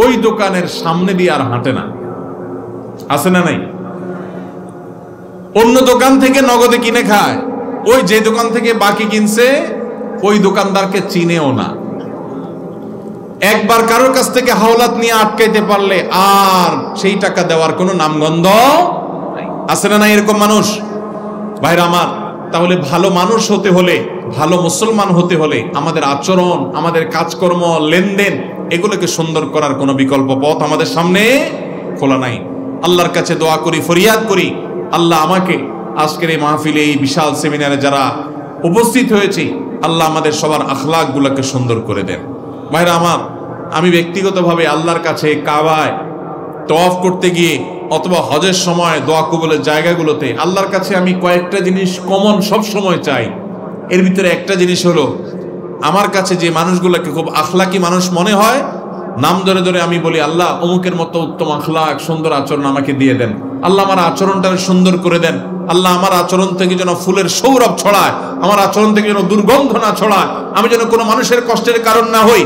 ওই দোকানের সামনে দিয়ে আর হাঁটে না, আছে না নাই? অন্য দোকান থেকে নগদে কিনে খায়, ওই যে দোকান থেকে বাকি কিনছে ওই দোকানদারকে চিনেও না। একবার কারোর কাছ থেকে হাওলাত নিয়ে আটকাইতে পারলে আর সেই টাকা দেওয়ার কোনো নামগন্ধ আছে না নাই? এরকম মানুষ। ভাইরা আমার, তাহলে ভালো মানুষ হতে হলে, ভালো মুসলমান হতে হলে আমাদের আচরণ, আমাদের কাজকর্ম, লেনদেন, এগুলোকে সুন্দর করার কোনো বিকল্প পথ আমাদের সামনে খোলা নাই। আল্লাহর কাছে দোয়া করি, ফরিয়াদ করি, আল্লাহ আমাকে আজকের এই মাহফিলে, এই বিশাল সেমিনারে যারা উপস্থিত হয়েছি, আল্লাহ আমাদের সবার আখলাকগুলোকে সুন্দর করে দেন। ভাইরা আমার, আমি ব্যক্তিগতভাবে আল্লাহর কাছে কাবায় তওয়াফ করতে গিয়ে অথবা হজের সময় দোয়া কবুলের জায়গাগুলোতে আল্লাহর কাছে আমি কয়েকটা জিনিস কমন সব সময় চাই। এর ভিতরে একটা জিনিস হলো, আমার কাছে যে মানুষগুলোকে খুব আখলাকি মানুষ মনে হয়, নাম ধরে ধরে আমি বলি, আল্লাহ অমুকের মতো উত্তম আখলাক, সুন্দর আচরণ আমাকে দিয়ে দেন। আল্লাহ আমার আচরণটা সুন্দর করে দেন। আল্লাহ আমার আচরণ থেকে যেন ফুলের সৌরভ ছড়ায়, আমার আচরণ থেকে যেন দুর্গন্ধ না ছড়ায়, আমি যেন কোনো মানুষের কষ্টের কারণ না হই।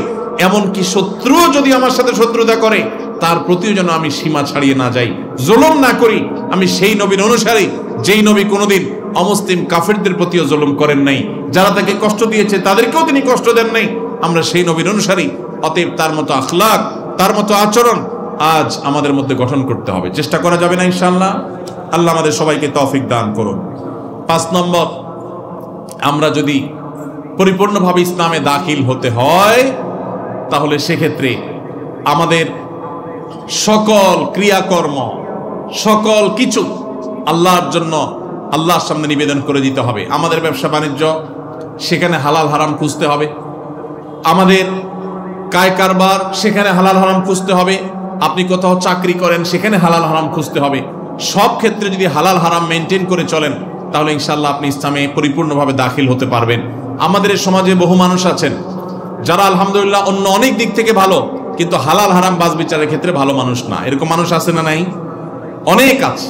এমনকি শত্রু যদি আমার সাথে শত্রুতা করে, তার প্রতিও যেন আমি সীমা ছাড়িয়ে না যাই, জুলুম না করি। আমি সেই নবীর অনুসারী যেই নবী কোনোদিন অমুসলিম কাফেরদের প্রতিও জুলুম করেন নাই, যারা তাকে কষ্ট দিয়েছে তাদেরকেও তিনি কষ্ট দেন নাই। আমরা সেই নবীর অনুসারী। অতএব তার মতো আখলাক, তার মতো আচরণ আজ আমাদের মধ্যে গঠন করতে হবে। চেষ্টা করা যাবে না ইনশাআল্লাহ? আল্লাহ আমাদের সবাইকে তৌফিক দান করুন। 5 নম্বর, আমরা যদি পরিপূর্ণভাবে ইসলামে দাখিল হতে হয়, তাহলে সেক্ষেত্রে আমাদের সকল ক্রিয়াকর্ম, সকল কিছু আল্লাহর জন্য, আল্লাহর সামনে নিবেদন করে দিতে হবে। আমাদের ব্যবসা বাণিজ্য, সেখানে হালাল হারাম খুঁজতে হবে। আমাদের কায় কারবার, সেখানে হালাল হারাম খুঁজতে হবে। আপনি কোথাও চাকরি করেন, সেখানে হালাল হারাম খুঁজতে হবে। সব ক্ষেত্রে যদি হালাল হারাম মেনটেন করে চলেন, তাহলে ইনশাআল্লাহ আপনি ইসলামে পরিপূর্ণভাবে দাখিল হতে পারবেন। আমাদের এই সমাজে বহু মানুষ আছেন যারা আলহামদুলিল্লাহ অন্য অনেক দিক থেকে ভালো, কিন্তু হালাল হারাম বাজ বিচারের ক্ষেত্রে ভালো মানুষ না। এরকম মানুষ আছে না নাই? অনেক আছে।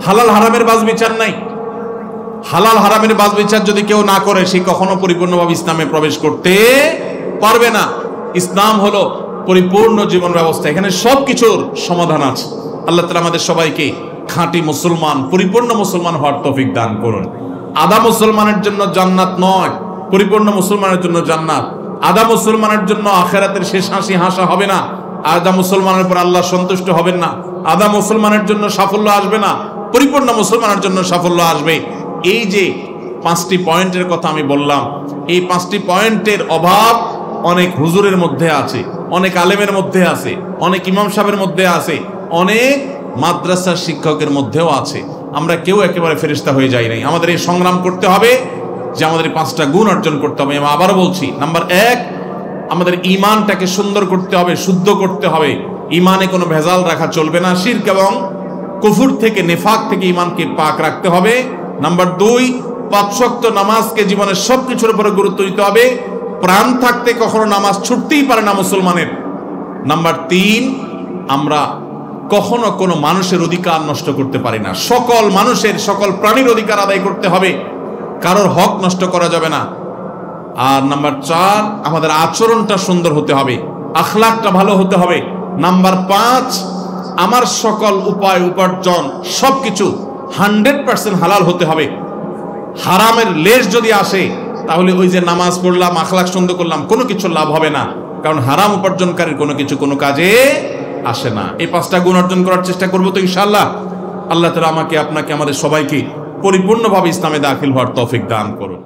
হালাল হারামের বাজ বিচার নাই। হালাল হারামের বাজ বিচার যদি কেউ না করে, সে কখনো পরিপূর্ণভাবে ইসলামে প্রবেশ করতে পারবে না। ইসলাম হলো পরিপূর্ণ জীবন ব্যবস্থা, এখানে সবকিছুর সমাধান আছে। আল্লাহ তাআলা আমাদের সবাইকে খাঁটি মুসলমান, পরিপূর্ণ মুসলমান হওয়ার তৌফিক দান করুন। আধা মুসলমানের জন্য জান্নাত নয়, পরিপূর্ণ মুসলমানের জন্য জান্নাত। আধা মুসলমানের জন্য আখিরাতের শেষ হাসি হাসা হবে না, আধা মুসলমানের উপর আল্লাহ সন্তুষ্ট হবেন না। আধা মুসলমানের জন্য সাফল্য আসবে না, পরিপূর্ণ মুসলমানের জন্য সাফল্য আসবে। এই যে 5টি পয়েন্টের কথা আমি বললাম, এই 5টি পয়েন্টের অভাব অনেক হুজুরের মধ্যে আছে, অনেক আলেমের মধ্যে আছে, অনেক ইমাম সাহেবের মধ্যে আছে, অনেক মাদ্রাসার শিক্ষকের মধ্যেও আছে। আমরা কেউ একেবারে ফেরেশতা হয়ে যাই নাই। আমাদের এই সংগ্রাম করতে হবে যে আমাদের এই 5টা গুণ অর্জন করতে হবে। আমি আবারও বলছি, নাম্বার 1, আমাদের ঈমানটাকে সুন্দর করতে হবে, শুদ্ধ করতে হবে। ঈমানে কোনো ভেজাল রাখা চলবে না। শিরক এবং কুফর থেকে, নেফাক থেকে ঈমানকে পাক রাখতে হবে। নাম্বার 2, 5 ওয়াক্ত নামাজকে জীবনের সবকিছুর উপরে গুরুত্ব দিতে হবে। প্রাণ থাকতে কখনো নামাজ ছুটতেই পারে না মুসলমানের। নাম্বার 3, আমরা কখনো কোনো মানুষের অধিকার নষ্ট করতে পারি না। সকল মানুষের, সকল প্রাণীর অধিকার আদায় করতে হবে, কারোর হক নষ্ট করা যাবে না। আর নাম্বার 4, আমাদের আচরণটা সুন্দর হতে হবে, আখলাকটা ভালো হতে হবে। নাম্বার 5, আমার সকল উপায় উপার্জন সবকিছু 100% হালাল হতে হবে। হারামের লেশ যদি আসে, তাহলে ওই যে নামাজ পড়লাম, আখলাক সুন্দর করলাম, কোনো কিছু লাভ হবে না, কারণ হারাম উপার্জনকারীর কোনো কিছু কোনো কাজে আসে না। এই 5টা গুণ অর্জন করার চেষ্টা করবো তো ইনশাআল্লাহ। আল্লাহ তাআলা আমাকে, আপনাকে, আমাদের সবাইকে পরিপূর্ণভাবে ইসলামে দাখিল হওয়ার তৌফিক দান করুন।